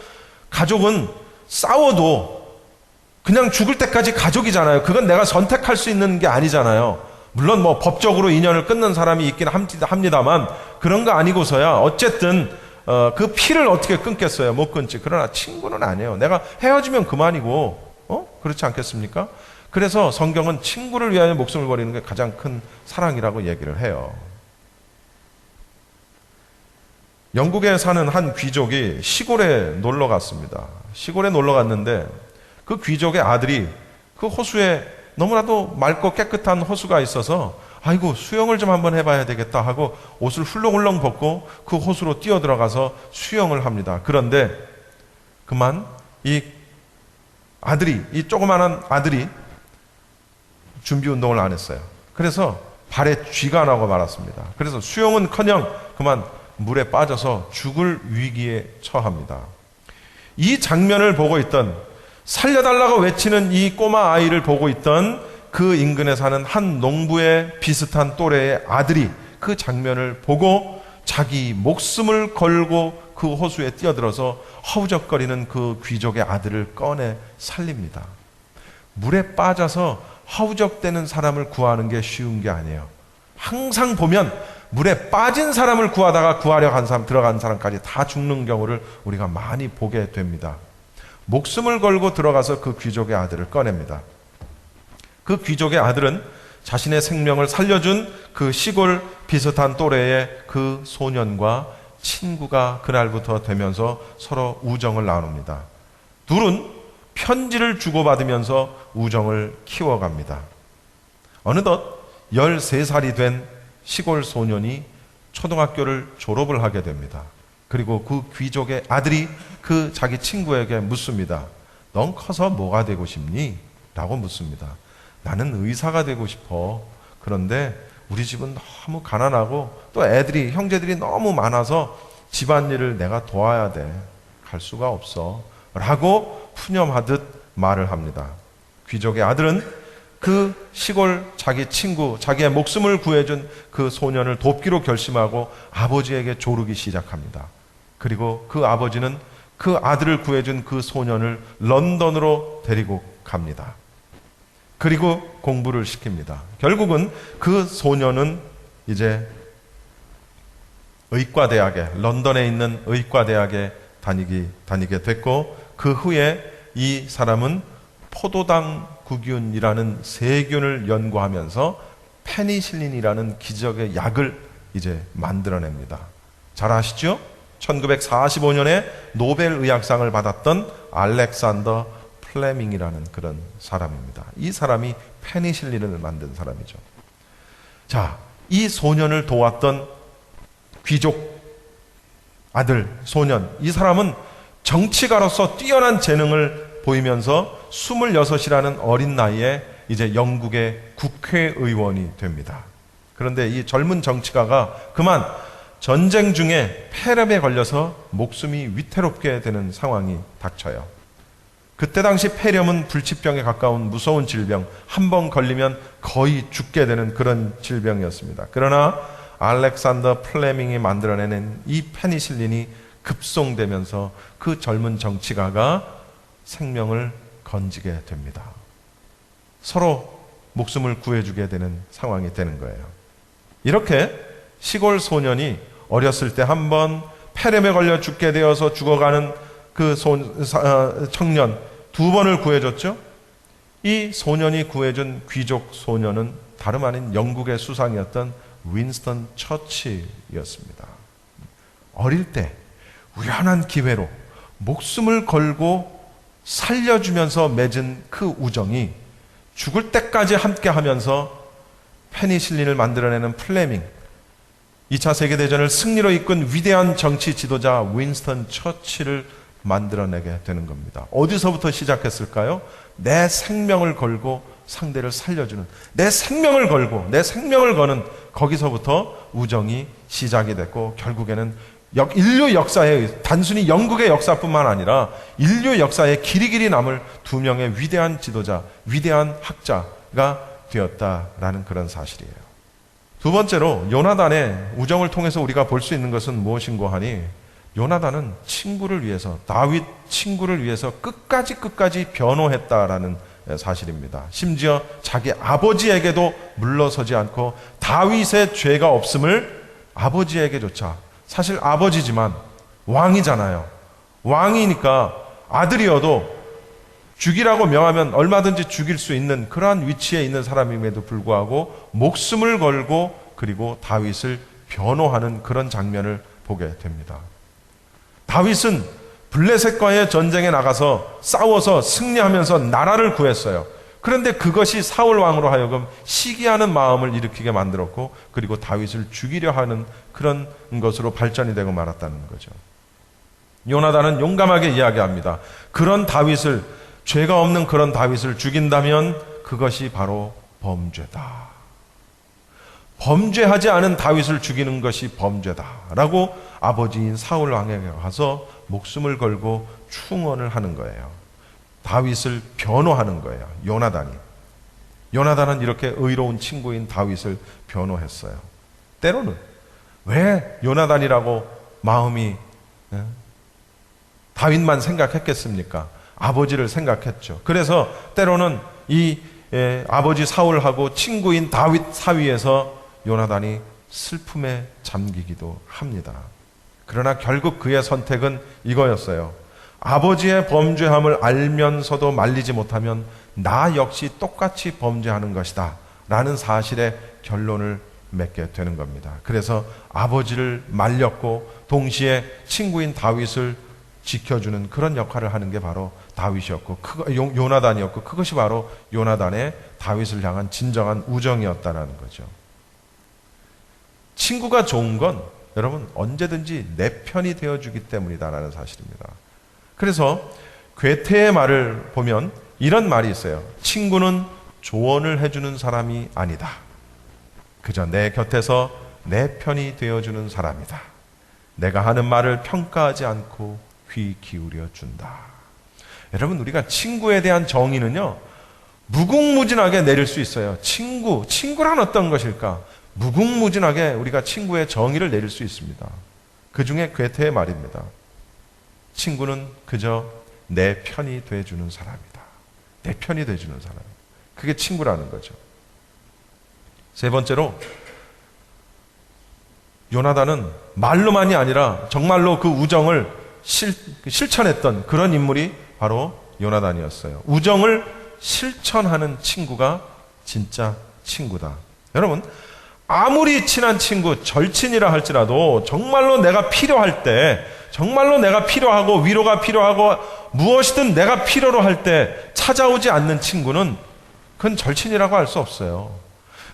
가족은 싸워도 그냥 죽을 때까지 가족이잖아요. 그건 내가 선택할 수 있는 게 아니잖아요. 물론 뭐 법적으로 인연을 끊는 사람이 있긴 합니다만 그런 거 아니고서야 어쨌든 그 피를 어떻게 끊겠어요? 못 끊지. 그러나 친구는 아니에요. 내가 헤어지면 그만이고, 그렇지 않겠습니까? 그래서 성경은 친구를 위하여 목숨을 버리는 게 가장 큰 사랑이라고 얘기를 해요. 영국에 사는 한 귀족이 시골에 놀러 갔습니다. 시골에 놀러 갔는데 그 귀족의 아들이 그 호수에 너무나도 맑고 깨끗한 호수가 있어서 아이고 수영을 좀 한번 해봐야 되겠다 하고 옷을 훌렁훌렁 벗고 그 호수로 뛰어 들어가서 수영을 합니다. 그런데 그만 이 조그마한 아들이 준비 운동을 안 했어요. 그래서 발에 쥐가 나고 말았습니다. 그래서 수영은커녕 그만 물에 빠져서 죽을 위기에 처합니다. 이 장면을 보고 있던, 살려달라고 외치는 이 꼬마 아이를 보고 있던 그 인근에 사는 한 농부의 비슷한 또래의 아들이 그 장면을 보고 자기 목숨을 걸고 그 호수에 뛰어들어서 허우적거리는 그 귀족의 아들을 꺼내 살립니다. 물에 빠져서 허우적대는 사람을 구하는 게 쉬운 게 아니에요. 항상 보면 물에 빠진 사람을 구하다가 구하려 한 사람, 들어간 사람까지 다 죽는 경우를 우리가 많이 보게 됩니다. 목숨을 걸고 들어가서 그 귀족의 아들을 꺼냅니다. 그 귀족의 아들은 자신의 생명을 살려준 그 시골 비슷한 또래의 그 소년과 친구가 그날부터 되면서 서로 우정을 나눕니다. 둘은 편지를 주고받으면서 우정을 키워갑니다. 어느덧 13살이 된 시골 소년이 초등학교를 졸업을 하게 됩니다. 그리고 그 귀족의 아들이 그 자기 친구에게 묻습니다. 넌 커서 뭐가 되고 싶니? 라고 묻습니다. 나는 의사가 되고 싶어. 그런데 우리 집은 너무 가난하고 또 형제들이 너무 많아서 집안일을 내가 도와야 돼. 갈 수가 없어. 라고 푸념하듯 말을 합니다. 귀족의 아들은 그 시골 자기 친구, 자기의 목숨을 구해준 그 소년을 돕기로 결심하고 아버지에게 조르기 시작합니다. 그리고 그 아버지는 그 아들을 구해준 그 소년을 런던으로 데리고 갑니다. 그리고 공부를 시킵니다. 결국은 그 소년은 이제 런던에 있는 의과대학에 다니게 됐고, 그 후에 이 사람은 포도당 구균이라는 세균을 연구하면서 페니실린이라는 기적의 약을 이제 만들어냅니다. 잘 아시죠? 1945년에 노벨 의학상을 받았던 알렉산더 플레밍이라는 그런 사람입니다. 이 사람이 페니실린을 만든 사람이죠. 자, 이 소년을 도왔던 귀족 아들, 소년, 이 사람은 정치가로서 뛰어난 재능을 보이면서 26이라는 어린 나이에 이제 영국의 국회의원이 됩니다. 그런데 이 젊은 정치가가 그만 전쟁 중에 폐렴에 걸려서 목숨이 위태롭게 되는 상황이 닥쳐요. 그때 당시 폐렴은 불치병에 가까운 무서운 질병, 한 번 걸리면 거의 죽게 되는 그런 질병이었습니다. 그러나 알렉산더 플레밍이 만들어내는 이 페니실린이 급송되면서 그 젊은 정치가가 생명을 건지게 됩니다. 서로 목숨을 구해주게 되는 상황이 되는 거예요. 이렇게 시골 소년이 어렸을 때 한 번 폐렴에 걸려 죽게 되어서 죽어가는 그 청년 두 번을 구해줬죠. 이 소년이 구해준 귀족 소년은 다름 아닌 영국의 수상이었던 윈스턴 처칠이었습니다. 어릴 때 우연한 기회로 목숨을 걸고 살려주면서 맺은 그 우정이 죽을 때까지 함께하면서 페니실린을 만들어내는 플레밍, 2차 세계대전을 승리로 이끈 위대한 정치 지도자 윈스턴 처칠을 만들어내게 되는 겁니다. 어디서부터 시작했을까요? 내 생명을 걸고 상대를 살려주는, 내 생명을 걸고 내 생명을 거는, 거기서부터 우정이 시작이 됐고 결국에는 인류 역사의, 단순히 영국의 역사뿐만 아니라 인류 역사에 길이길이 남을 두 명의 위대한 지도자, 위대한 학자가 되었다라는 그런 사실이에요. 두 번째로 요나단의 우정을 통해서 우리가 볼 수 있는 것은 무엇인고 하니, 요나단은 친구를 위해서, 다윗 친구를 위해서 끝까지 변호했다라는 사실입니다. 심지어 자기 아버지에게도 물러서지 않고 다윗의 죄가 없음을 아버지에게조차, 사실 아버지지만 왕이잖아요. 왕이니까 아들이어도 죽이라고 명하면 얼마든지 죽일 수 있는 그러한 위치에 있는 사람임에도 불구하고 목숨을 걸고 그리고 다윗을 변호하는 그런 장면을 보게 됩니다. 다윗은 블레셋과의 전쟁에 나가서 싸워서 승리하면서 나라를 구했어요. 그런데 그것이 사울 왕으로 하여금 시기하는 마음을 일으키게 만들었고 그리고 다윗을 죽이려 하는 그런 것으로 발전이 되고 말았다는 거죠. 요나단은 용감하게 이야기합니다. 그런 다윗을, 죄가 없는 그런 다윗을 죽인다면 그것이 바로 범죄다. 범죄하지 않은 다윗을 죽이는 것이 범죄다라고 아버지인 사울 왕에게 가서 목숨을 걸고 충언을 하는 거예요. 다윗을 변호하는 거예요. 요나단은 이렇게 의로운 친구인 다윗을 변호했어요. 때로는 왜 요나단이라고 마음이 다윗만 생각했겠습니까? 아버지를 생각했죠. 그래서 때로는 이 아버지 사울하고 친구인 다윗 사이에서 요나단이 슬픔에 잠기기도 합니다. 그러나 결국 그의 선택은 이거였어요. 아버지의 범죄함을 알면서도 말리지 못하면 나 역시 똑같이 범죄하는 것이다 라는 사실에 결론을 맺게 되는 겁니다. 그래서 아버지를 말렸고 동시에 친구인 다윗을 지켜주는 그런 역할을 하는 게 바로 다윗이었고 요나단이었고, 그것이 바로 요나단의 다윗을 향한 진정한 우정이었다라는 거죠. 친구가 좋은 건 여러분 언제든지 내 편이 되어주기 때문이다라는 사실입니다. 그래서 괴테의 말을 보면 이런 말이 있어요. 친구는 조언을 해주는 사람이 아니다. 그저 내 곁에서 내 편이 되어주는 사람이다. 내가 하는 말을 평가하지 않고 귀 기울여 준다. 여러분, 우리가 친구에 대한 정의는요, 무궁무진하게 내릴 수 있어요. 친구란 어떤 것일까? 무궁무진하게 우리가 친구의 정의를 내릴 수 있습니다. 그 중에 괴테의 말입니다. 친구는 그저 내 편이 돼주는 사람이다. 내 편이 돼주는 사람. 그게 친구라는 거죠. 세 번째로, 요나단은 말로만이 아니라 정말로 그 우정을 실천했던 그런 인물이 바로 요나단이었어요. 우정을 실천하는 친구가 진짜 친구다. 여러분, 아무리 친한 친구, 절친이라 할지라도 정말로 내가 필요할 때, 정말로 내가 필요하고 위로가 필요하고 무엇이든 내가 필요로 할 때 찾아오지 않는 친구는 그건 절친이라고 할 수 없어요.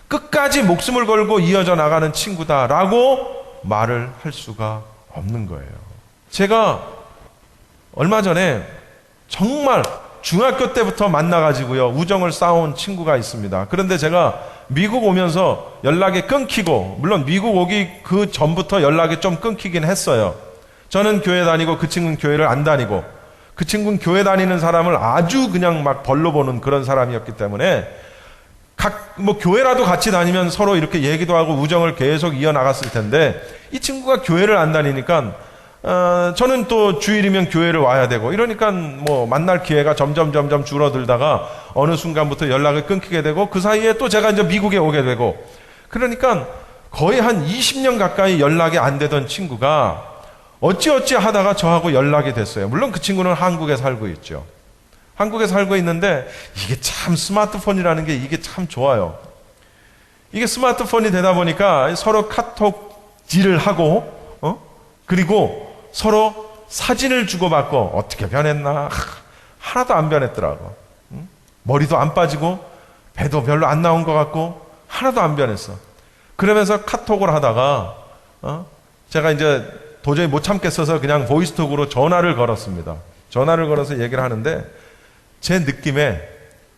끝까지 목숨을 걸고 이어져 나가는 친구다라고 말을 할 수가 없는 거예요. 제가 얼마 전에 정말 중학교 때부터 만나가지고요, 우정을 쌓아온 친구가 있습니다. 그런데 제가 미국 오면서 연락이 끊기고, 물론 미국 오기 그 전부터 연락이 좀 끊기긴 했어요. 저는 교회 다니고 그 친구는 교회를 안 다니고, 그 친구는 교회 다니는 사람을 아주 그냥 막 벌로 보는 그런 사람이었기 때문에 교회라도 같이 다니면 서로 이렇게 얘기도 하고 우정을 계속 이어나갔을 텐데, 이 친구가 교회를 안 다니니까 저는 또 주일이면 교회를 와야 되고 이러니까 만날 기회가 점점 줄어들다가 어느 순간부터 연락이 끊기게 되고, 그 사이에 또 제가 이제 미국에 오게 되고, 그러니까 거의 한 20년 가까이 연락이 안 되던 친구가 어찌어찌 하다가 저하고 연락이 됐어요. 물론 그 친구는 한국에 살고 있죠. 한국에 살고 있는데 이게 참 스마트폰이라는 게 이게 참 좋아요. 이게 스마트폰이 되다 보니까 서로 카톡질을 하고 그리고 서로 사진을 주고받고 어떻게 변했나? 하나도 안 변했더라고. 머리도 안 빠지고 배도 별로 안 나온 것 같고 하나도 안 변했어. 그러면서 카톡을 하다가 제가 이제 도저히 못 참겠어서 그냥 보이스톡으로 전화를 걸었습니다. 전화를 걸어서 얘기를 하는데 제 느낌에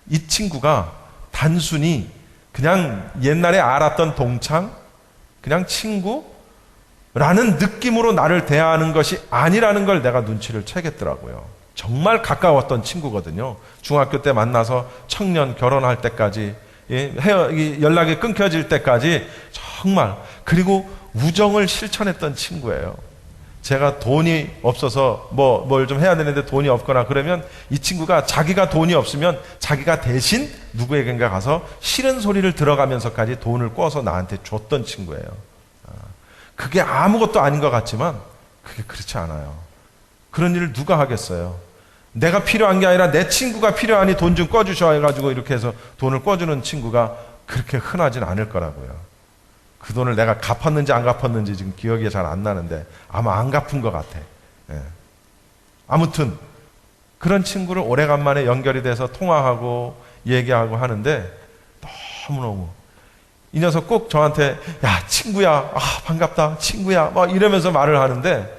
이 친구가 단순히 그냥 옛날에 알았던 동창, 그냥 친구라는 느낌으로 나를 대하는 것이 아니라는 걸 내가 눈치를 채겠더라고요. 정말 가까웠던 친구거든요. 중학교 때 만나서 청년 결혼할 때까지, 연락이 끊겨질 때까지 정말, 그리고 우정을 실천했던 친구예요. 제가 돈이 없어서 뭘 좀 해야 되는데 돈이 없거나 그러면 이 친구가 자기가 돈이 없으면 자기가 대신 누구에겐가 가서 싫은 소리를 들어가면서까지 돈을 꿔서 나한테 줬던 친구예요. 그게 아무것도 아닌 것 같지만 그게 그렇지 않아요. 그런 일을 누가 하겠어요? 내가 필요한 게 아니라 내 친구가 필요하니 돈 좀 꿔주셔 해가지고 이렇게 해서 돈을 꿔주는 친구가 그렇게 흔하진 않을 거라고요. 그 돈을 내가 갚았는지 안 갚았는지 지금 기억이 잘 안 나는데 아마 안 갚은 것 같아. 예. 아무튼 그런 친구를 오래간만에 연결이 돼서 통화하고 얘기하고 하는데 너무너무 이 녀석 꼭 저한테 야 친구야, 반갑다 친구야 막 이러면서 말을 하는데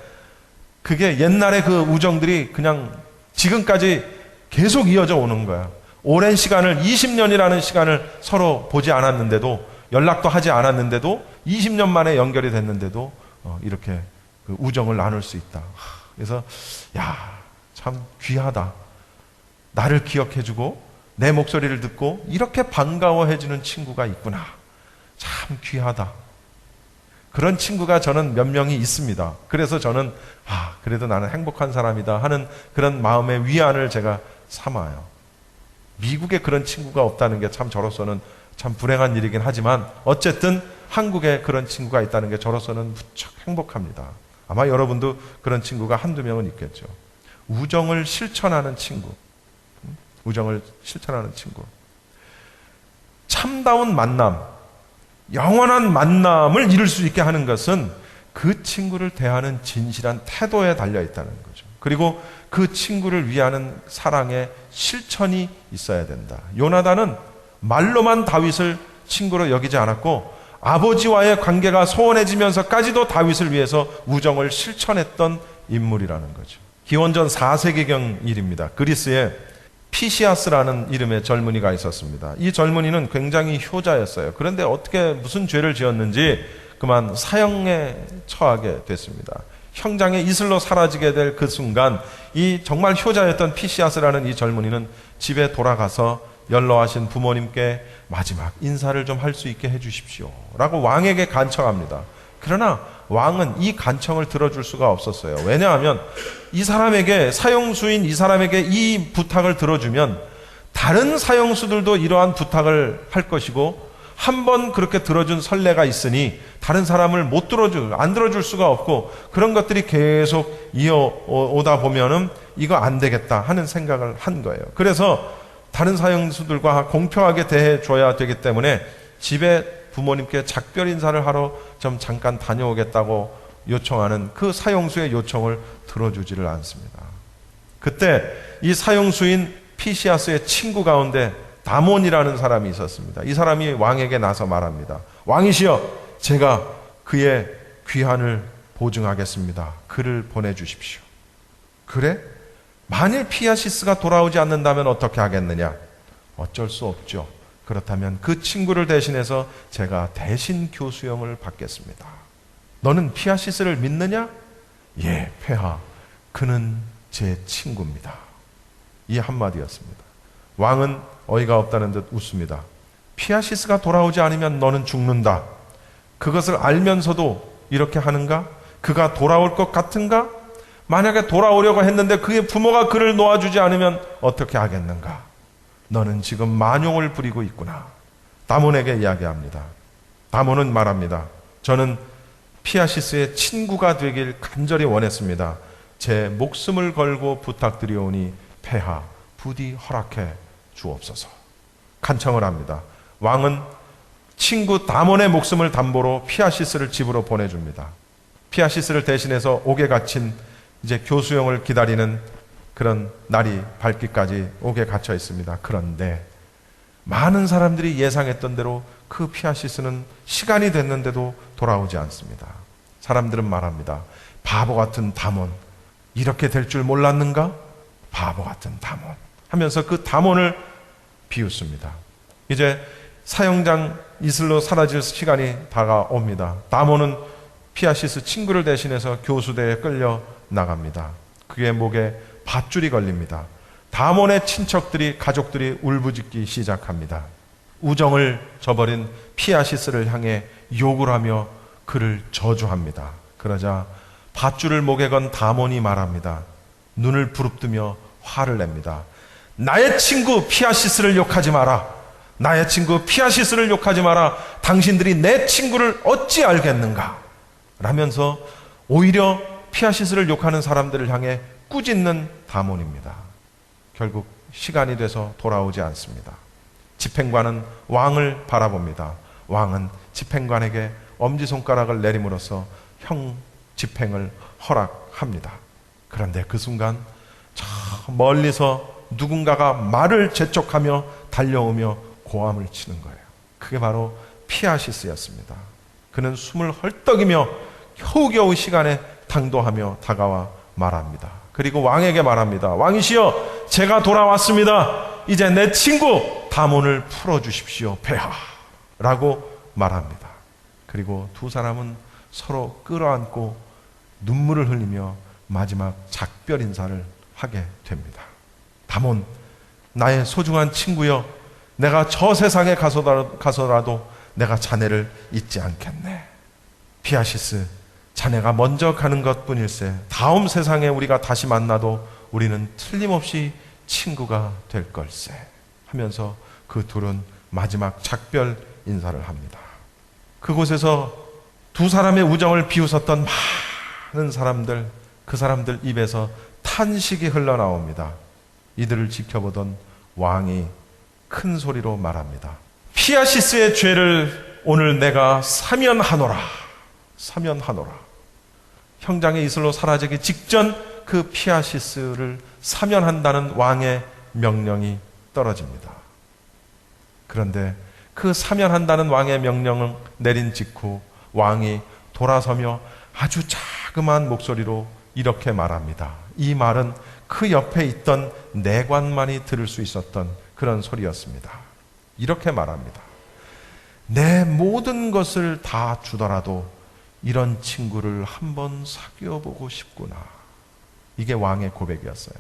그게 옛날에 그 우정들이 그냥 지금까지 계속 이어져 오는 거야. 오랜 시간을 20년이라는 시간을 서로 보지 않았는데도 연락도 하지 않았는데도 20년 만에 연결이 됐는데도 이렇게 그 우정을 나눌 수 있다. 그래서 참 귀하다. 나를 기억해주고 내 목소리를 듣고 이렇게 반가워해주는 친구가 있구나. 참 귀하다. 그런 친구가 저는 몇 명이 있습니다. 그래서 저는 그래도 나는 행복한 사람이다 하는 그런 마음의 위안을 제가 삼아요. 미국에 그런 친구가 없다는 게 참 저로서는 참 불행한 일이긴 하지만 어쨌든 한국에 그런 친구가 있다는 게 저로서는 무척 행복합니다. 아마 여러분도 그런 친구가 한두 명은 있겠죠. 우정을 실천하는 친구. 우정을 실천하는 친구. 참다운 만남, 영원한 만남을 이룰 수 있게 하는 것은 그 친구를 대하는 진실한 태도에 달려 있다는 거죠. 그리고 그 친구를 위하는 사랑의 실천이 있어야 된다. 요나단은 말로만 다윗을 친구로 여기지 않았고 아버지와의 관계가 소원해지면서까지도 다윗을 위해서 우정을 실천했던 인물이라는 거죠. 기원전 4세기경 일입니다. 그리스에 피시아스라는 이름의 젊은이가 있었습니다. 이 젊은이는 굉장히 효자였어요. 그런데 어떻게 무슨 죄를 지었는지 그만 사형에 처하게 됐습니다. 형장의 이슬로 사라지게 될 그 순간 이 정말 효자였던 피시아스라는 이 젊은이는 집에 돌아가서 연로하신 부모님께 마지막 인사를 좀 할 수 있게 해주십시오 라고 왕에게 간청합니다. 그러나 왕은 이 간청을 들어줄 수가 없었어요. 왜냐하면 이 사람에게, 사형수인 이 사람에게 이 부탁을 들어주면 다른 사형수들도 이러한 부탁을 할 것이고 한 번 그렇게 들어준 선례가 있으니 다른 사람을 안 들어줄 수가 없고 그런 것들이 계속 이어오다 보면은 이거 안 되겠다 하는 생각을 한 거예요. 그래서 다른 사형수들과 공평하게 대해줘야 되기 때문에 집에 부모님께 작별 인사를 하러 좀 잠깐 다녀오겠다고 요청하는 그 사형수의 요청을 들어주지를 않습니다. 그때 이 사형수인 피시아스의 친구 가운데 다몬이라는 사람이 있었습니다. 이 사람이 왕에게 나서 말합니다. 왕이시여, 제가 그의 귀환을 보증하겠습니다. 그를 보내주십시오. 그래? 만일 피아시스가 돌아오지 않는다면 어떻게 하겠느냐? 어쩔 수 없죠. 그렇다면 그 친구를 대신해서 제가 대신 교수형을 받겠습니다. 너는 피아시스를 믿느냐? 예, 폐하. 그는 제 친구입니다. 이 한마디였습니다. 왕은 어이가 없다는 듯 웃습니다. 피아시스가 돌아오지 않으면 너는 죽는다. 그것을 알면서도 이렇게 하는가? 그가 돌아올 것 같은가? 만약에 돌아오려고 했는데 그의 부모가 그를 놓아주지 않으면 어떻게 하겠는가? 너는 지금 만용을 부리고 있구나. 다몬에게 이야기합니다. 다몬은 말합니다. 저는 피아시스의 친구가 되길 간절히 원했습니다. 제 목숨을 걸고 부탁드리오니 폐하 부디 허락해 주옵소서. 간청을 합니다. 왕은 친구 다몬의 목숨을 담보로 피아시스를 집으로 보내줍니다. 피아시스를 대신해서 옥에 갇힌 이제 교수형을 기다리는 그런 날이 밝기까지 옥에 갇혀 있습니다. 그런데 많은 사람들이 예상했던 대로 그 피아시스는 시간이 됐는데도 돌아오지 않습니다. 사람들은 말합니다. 바보 같은 다몬, 이렇게 될 줄 몰랐는가? 바보 같은 다몬 하면서 그 다몬을 비웃습니다. 이제 사형장 이슬로 사라질 시간이 다가옵니다. 다몬은 피아시스 친구를 대신해서 교수대에 끌려 나갑니다. 그의 목에 밧줄이 걸립니다. 다몬의 친척들이, 가족들이 울부짖기 시작합니다. 우정을 저버린 피아시스를 향해 욕을 하며 그를 저주합니다. 그러자 밧줄을 목에 건 다몬이 말합니다. 눈을 부릅뜨며 화를 냅니다. 나의 친구 피아시스를 욕하지 마라. 나의 친구 피아시스를 욕하지 마라. 당신들이 내 친구를 어찌 알겠는가? 라면서 오히려 피아시스를 욕하는 사람들을 향해 꾸짖는 다몬입니다. 결국 시간이 돼서 돌아오지 않습니다. 집행관은 왕을 바라봅니다. 왕은 집행관에게 엄지손가락을 내림으로써 형 집행을 허락합니다. 그런데 그 순간 저 멀리서 누군가가 말을 재촉하며 달려오며 고함을 치는 거예요. 그게 바로 피아시스였습니다. 그는 숨을 헐떡이며 겨우겨우 시간에 당도하며 다가와 말합니다. 그리고 왕에게 말합니다. 왕이시여, 제가 돌아왔습니다. 이제 내 친구 다몬을 풀어주십시오, 폐하. 라고 말합니다. 그리고 두 사람은 서로 끌어안고 눈물을 흘리며 마지막 작별 인사를 하게 됩니다. 다몬, 나의 소중한 친구여, 내가 저 세상에 가서라도 내가 자네를 잊지 않겠네. 피아시스, 자네가 먼저 가는 것뿐일세. 다음 세상에 우리가 다시 만나도 우리는 틀림없이 친구가 될 걸세. 하면서 그 둘은 마지막 작별 인사를 합니다. 그곳에서 두 사람의 우정을 비웃었던 많은 사람들, 그 사람들 입에서 탄식이 흘러나옵니다. 이들을 지켜보던 왕이 큰 소리로 말합니다. 피아시스의 죄를 오늘 내가 사면하노라. 사면하노라. 형장의 이슬로 사라지기 직전 그 피아시스를 사면한다는 왕의 명령이 떨어집니다. 그런데 그 사면한다는 왕의 명령을 내린 직후 왕이 돌아서며 아주 자그마한 목소리로 이렇게 말합니다. 이 말은 그 옆에 있던 내관만이 들을 수 있었던 그런 소리였습니다. 이렇게 말합니다. 내 모든 것을 다 주더라도 이런 친구를 한번 사귀어 보고 싶구나. 이게 왕의 고백이었어요.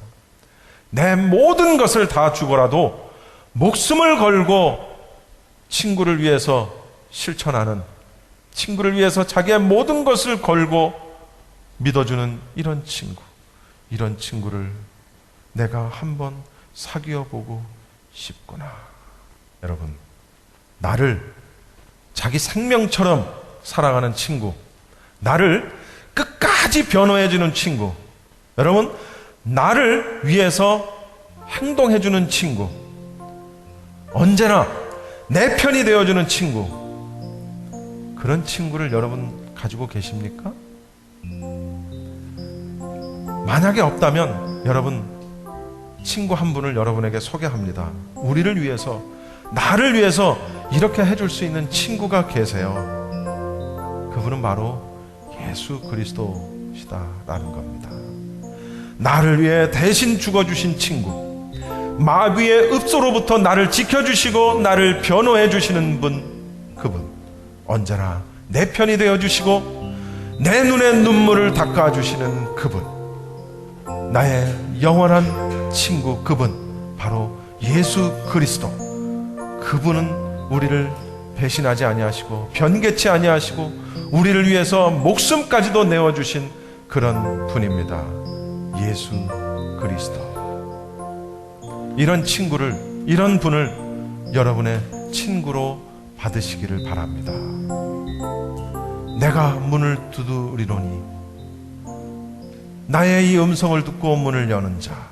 내 모든 것을 다 주고라도 목숨을 걸고 친구를 위해서 실천하는, 친구를 위해서 자기의 모든 것을 걸고 믿어주는 이런 친구, 이런 친구를 내가 한번 사귀어 보고 싶구나. 여러분, 나를 자기 생명처럼 사랑하는 친구, 나를 끝까지 변호해주는 친구, 여러분, 나를 위해서 행동해주는 친구, 언제나 내 편이 되어주는 친구, 그런 친구를 여러분 가지고 계십니까? 만약에 없다면 여러분, 친구 한 분을 여러분에게 소개합니다. 우리를 위해서, 나를 위해서 이렇게 해줄 수 있는 친구가 계세요. 그분은 바로 예수 그리스도시다라는 겁니다. 나를 위해 대신 죽어주신 친구, 마귀의 읍소로부터 나를 지켜주시고 나를 변호해 주시는 분, 그분, 언제나 내 편이 되어주시고 내 눈의 눈물을 닦아주시는 그분, 나의 영원한 친구, 그분 바로 예수 그리스도. 그분은 우리를 배신하지 아니하시고 변개치 아니하시고 우리를 위해서 목숨까지도 내어주신 그런 분입니다. 예수 그리스도. 이런 친구를, 이런 분을 여러분의 친구로 받으시기를 바랍니다. 내가 문을 두드리노니 나의 이 음성을 듣고 문을 여는 자.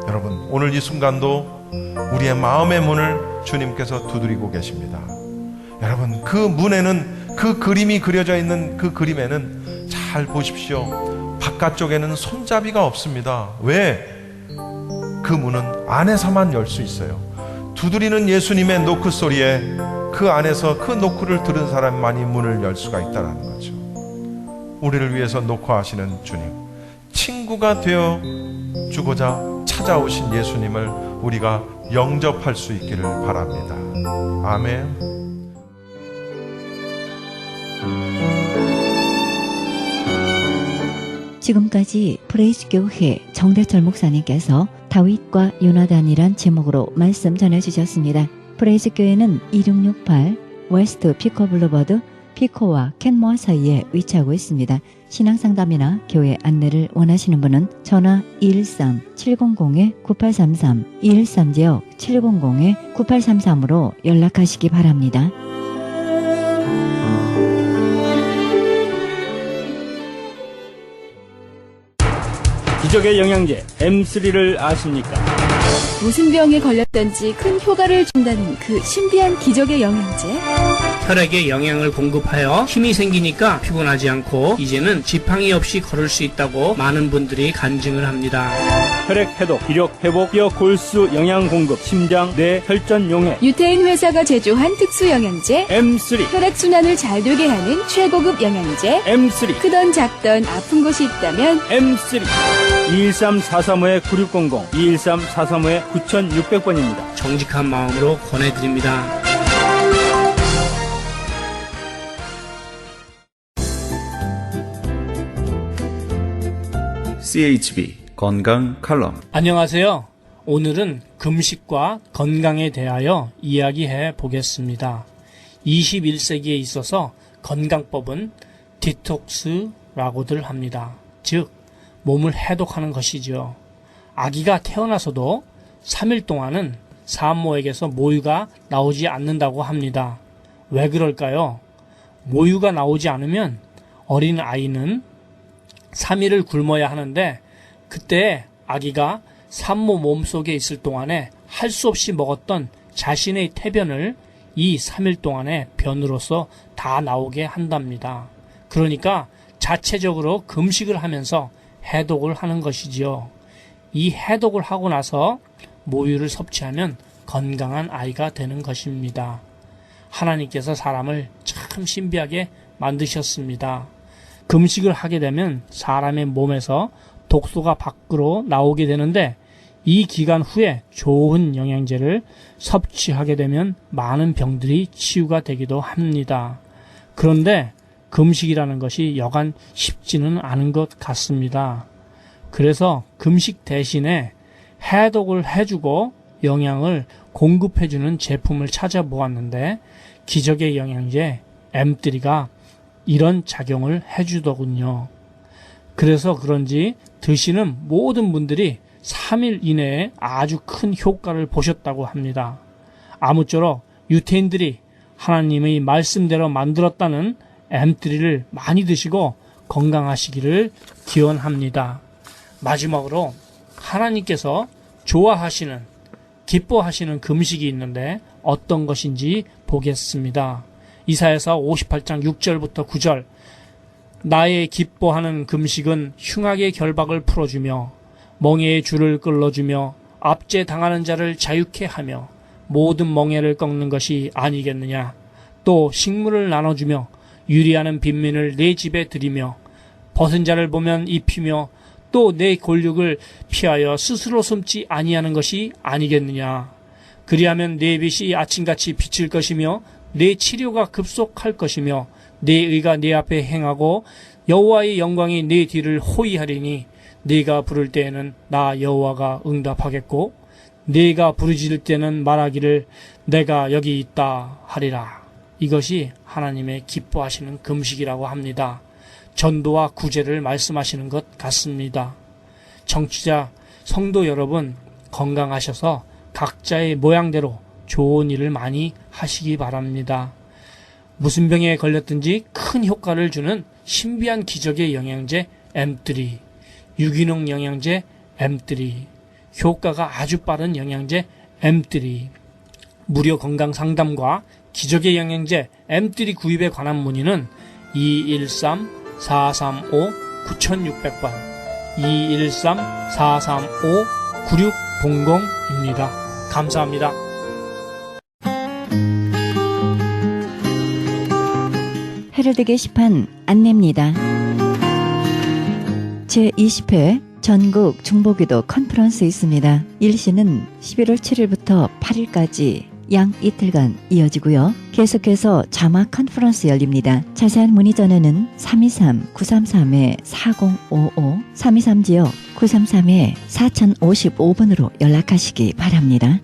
여러분, 오늘 이 순간도 우리의 마음의 문을 주님께서 두드리고 계십니다. 여러분, 그 문에는, 그 그림이 그려져 있는 그 그림에는 잘 보십시오. 바깥쪽에는 손잡이가 없습니다. 왜? 그 문은 안에서만 열 수 있어요. 두드리는 예수님의 노크 소리에 그 안에서 그 노크를 들은 사람만이 문을 열 수가 있다는 거죠. 우리를 위해서 노크하시는 주님, 친구가 되어 주고자 찾아오신 예수님을 우리가 영접할 수 있기를 바랍니다. 아멘. 지금까지 프레이즈교회 정대철 목사님께서 다윗과 요나단이란 제목으로 말씀 전해주셨습니다. 프레이즈교회는 2668 웨스트 피커 블루버드 피커와 캔모어 사이에 위치하고 있습니다. 신앙상담이나 교회 안내를 원하시는 분은 전화 213-700-9833 213지역 700-9833으로 연락하시기 바랍니다. 기적의 영양제 M3를 아십니까? 무슨 병에 걸렸던지 큰 효과를 준다는 그 신비한 기적의 영양제. 혈액에 영양을 공급하여 힘이 생기니까 피곤하지 않고 이제는 지팡이 없이 걸을 수 있다고 많은 분들이 간증을 합니다. 혈액 해독, 기력 회복, 뼈 골수 영양 공급, 심장, 뇌, 혈전 용해. 유태인 회사가 제조한 특수 영양제. M3, 혈액순환을 잘 되게 하는 최고급 영양제. M3, 크던 작던 아픈 곳이 있다면 M3. 213-435-9600, 213-435-9600번입니다. 정직한 마음으로 권해드립니다. CHB 건강 칼럼. 안녕하세요. 오늘은 금식과 건강에 대하여 이야기해 보겠습니다. 21세기에 있어서 건강법은 디톡스라고들 합니다. 즉 몸을 해독하는 것이죠. 아기가 태어나서도 3일 동안은 산모에게서 모유가 나오지 않는다고 합니다. 왜 그럴까요? 모유가 나오지 않으면 어린 아이는 3일을 굶어야 하는데 그때 아기가 산모 몸속에 있을 동안에 할 수 없이 먹었던 자신의 태변을 이 3일 동안에 변으로서 다 나오게 한답니다. 그러니까 자체적으로 금식을 하면서 해독을 하는 것이지요. 이 해독을 하고 나서 모유를 섭취하면 건강한 아이가 되는 것입니다. 하나님께서 사람을 참 신비하게 만드셨습니다. 금식을 하게 되면 사람의 몸에서 독소가 밖으로 나오게 되는데 이 기간 후에 좋은 영양제를 섭취하게 되면 많은 병들이 치유가 되기도 합니다. 그런데 금식이라는 것이 여간 쉽지는 않은 것 같습니다. 그래서 금식 대신에 해독을 해주고 영양을 공급해주는 제품을 찾아보았는데 기적의 영양제 M3가 이런 작용을 해주더군요. 그래서 그런지 드시는 모든 분들이 3일 이내에 아주 큰 효과를 보셨다고 합니다. 아무쪼록 유태인들이 하나님의 말씀대로 만들었다는 M3를 많이 드시고 건강하시기를 기원합니다. 마지막으로 하나님께서 좋아하시는, 기뻐하시는 금식이 있는데 어떤 것인지 보겠습니다. 이사야서 58장 6절부터 9절. 나의 기뻐하는 금식은 흉악의 결박을 풀어주며 멍에의 줄을 끌어주며 압제 당하는 자를 자유케 하며 모든 멍에를 꺾는 것이 아니겠느냐. 또 식물을 나눠주며 유리하는 빈민을 내 집에 들이며 벗은 자를 보면 입히며 또 내 골육을 피하여 스스로 숨지 아니하는 것이 아니겠느냐. 그리하면 내 빛이 아침같이 비칠 것이며 내 치료가 급속할 것이며 내 의가 내 앞에 행하고 여호와의 영광이 내 뒤를 호위하리니 네가 부를 때에는 나 여호와가 응답하겠고 네가 부르짖을 때는 말하기를 내가 여기 있다 하리라. 이것이 하나님의 기뻐하시는 금식이라고 합니다. 전도와 구제를 말씀하시는 것 같습니다. 청취자 성도 여러분, 건강하셔서 각자의 모양대로 좋은 일을 많이 하시기 바랍니다. 무슨 병에 걸렸든지 큰 효과를 주는 신비한 기적의 영양제 M3, 유기농 영양제 M3, 효과가 아주 빠른 영양제 M3, 무료 건강 상담과 기적의 영양제 M3 구입에 관한 문의는 213-435-9600번, 213-435-9600입니다. 감사합니다. 헤럴드 게시판 안내입니다. 제20회 전국 중보기도 컨퍼런스 있습니다. 일시는 11월 7일부터 8일까지 양 이틀간 이어지고요. 계속해서 자막 컨퍼런스 열립니다. 자세한 문의 전화는 323-933-4055, 323지역 933-4055번으로 연락하시기 바랍니다.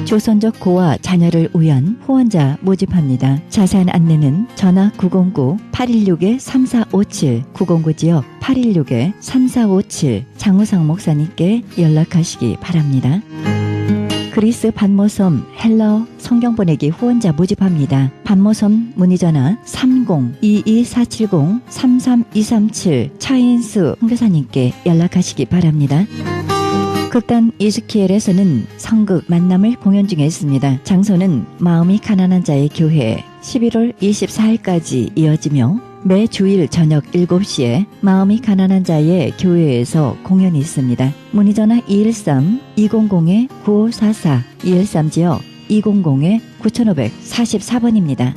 조선족 고아 자녀를 위한 후원자 모집합니다. 자세한 안내는 전화 909-816-3457, 909지역 816-3457 장우상 목사님께 연락하시기 바랍니다. 그리스 반모섬 헬라어 성경 보내기 후원자 모집합니다. 반모섬 문의전화 30-22470-33237 차인수 선교사님께 연락하시기 바랍니다. 극단 이즈키엘에서는 성극 만남을 공연 중에 있습니다. 장소는 마음이 가난한 자의 교회 11월 24일까지 이어지며 매 주일 저녁 7시에 마음이 가난한 자의 교회에서 공연이 있습니다. 문의전화 213-200-9544, 213지역 200-9544번입니다.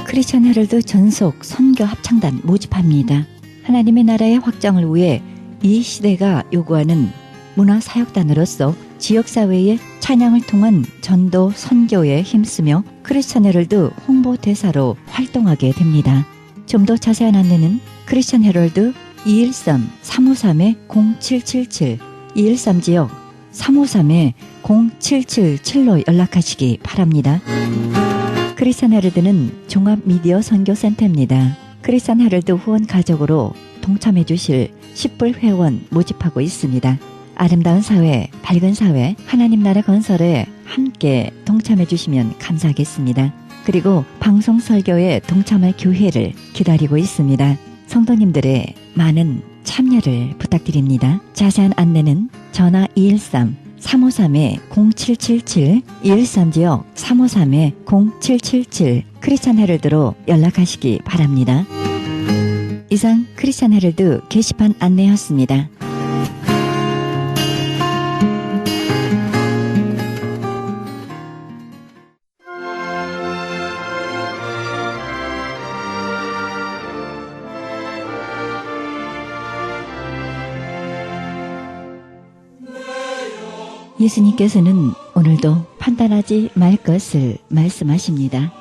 크리스천 헤럴드 전속 선교 합창단 모집합니다. 하나님의 나라의 확장을 위해 이 시대가 요구하는 문화사역단으로서 지역사회의 찬양을 통한 전도 선교에 힘쓰며 크리스천 헤럴드 홍보대사로 활동하게 됩니다. 좀 더 자세한 안내는 크리스천 헤럴드 213-353-0777, 213지역 353-0777로 연락하시기 바랍니다. 크리스천 헤럴드는 종합미디어 선교센터입니다. 크리스천 헤럴드 후원 가족으로 동참해 주실 10불 회원 모집하고 있습니다. 아름다운 사회, 밝은 사회, 하나님 나라 건설에 함께 동참해 주시면 감사하겠습니다. 그리고 방송 설교에 동참할 교회를 기다리고 있습니다. 성도님들의 많은 참여를 부탁드립니다. 자세한 안내는 전화 213-353-0777, 213지역 353-0777 크리스천 헤럴드로 연락하시기 바랍니다. 이상 크리스천 헤럴드 게시판 안내였습니다. 예수님께서는 오늘도 판단하지 말 것을 말씀하십니다.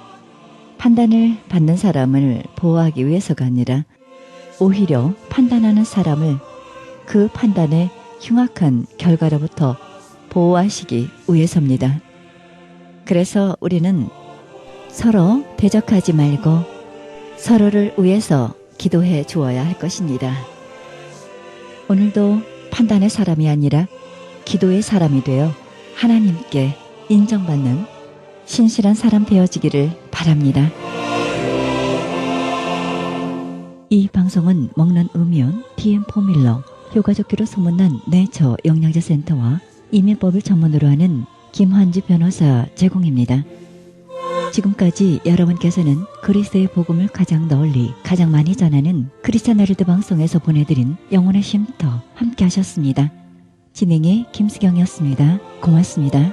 판단을 받는 사람을 보호하기 위해서가 아니라 오히려 판단하는 사람을 그 판단의 흉악한 결과로부터 보호하시기 위해서입니다. 그래서 우리는 서로 대적하지 말고 서로를 위해서 기도해 주어야 할 것입니다. 오늘도 판단의 사람이 아니라 기도의 사람이 되어 하나님께 인정받는 신실한 사람 되어지기를 바랍니다. 이 방송은 먹는 음료 DM4밀러, 효과좋기로 소문난 내처 영양제 센터와 이민법을 전문으로 하는 김환주 변호사 제공입니다. 지금까지 여러분께서는 그리스도의 복음을 가장 널리 가장 많이 전하는 크리스천 헤럴드 방송에서 보내드린 영혼의 쉼터 함께 하셨습니다. 진행의 김수경이었습니다. 고맙습니다.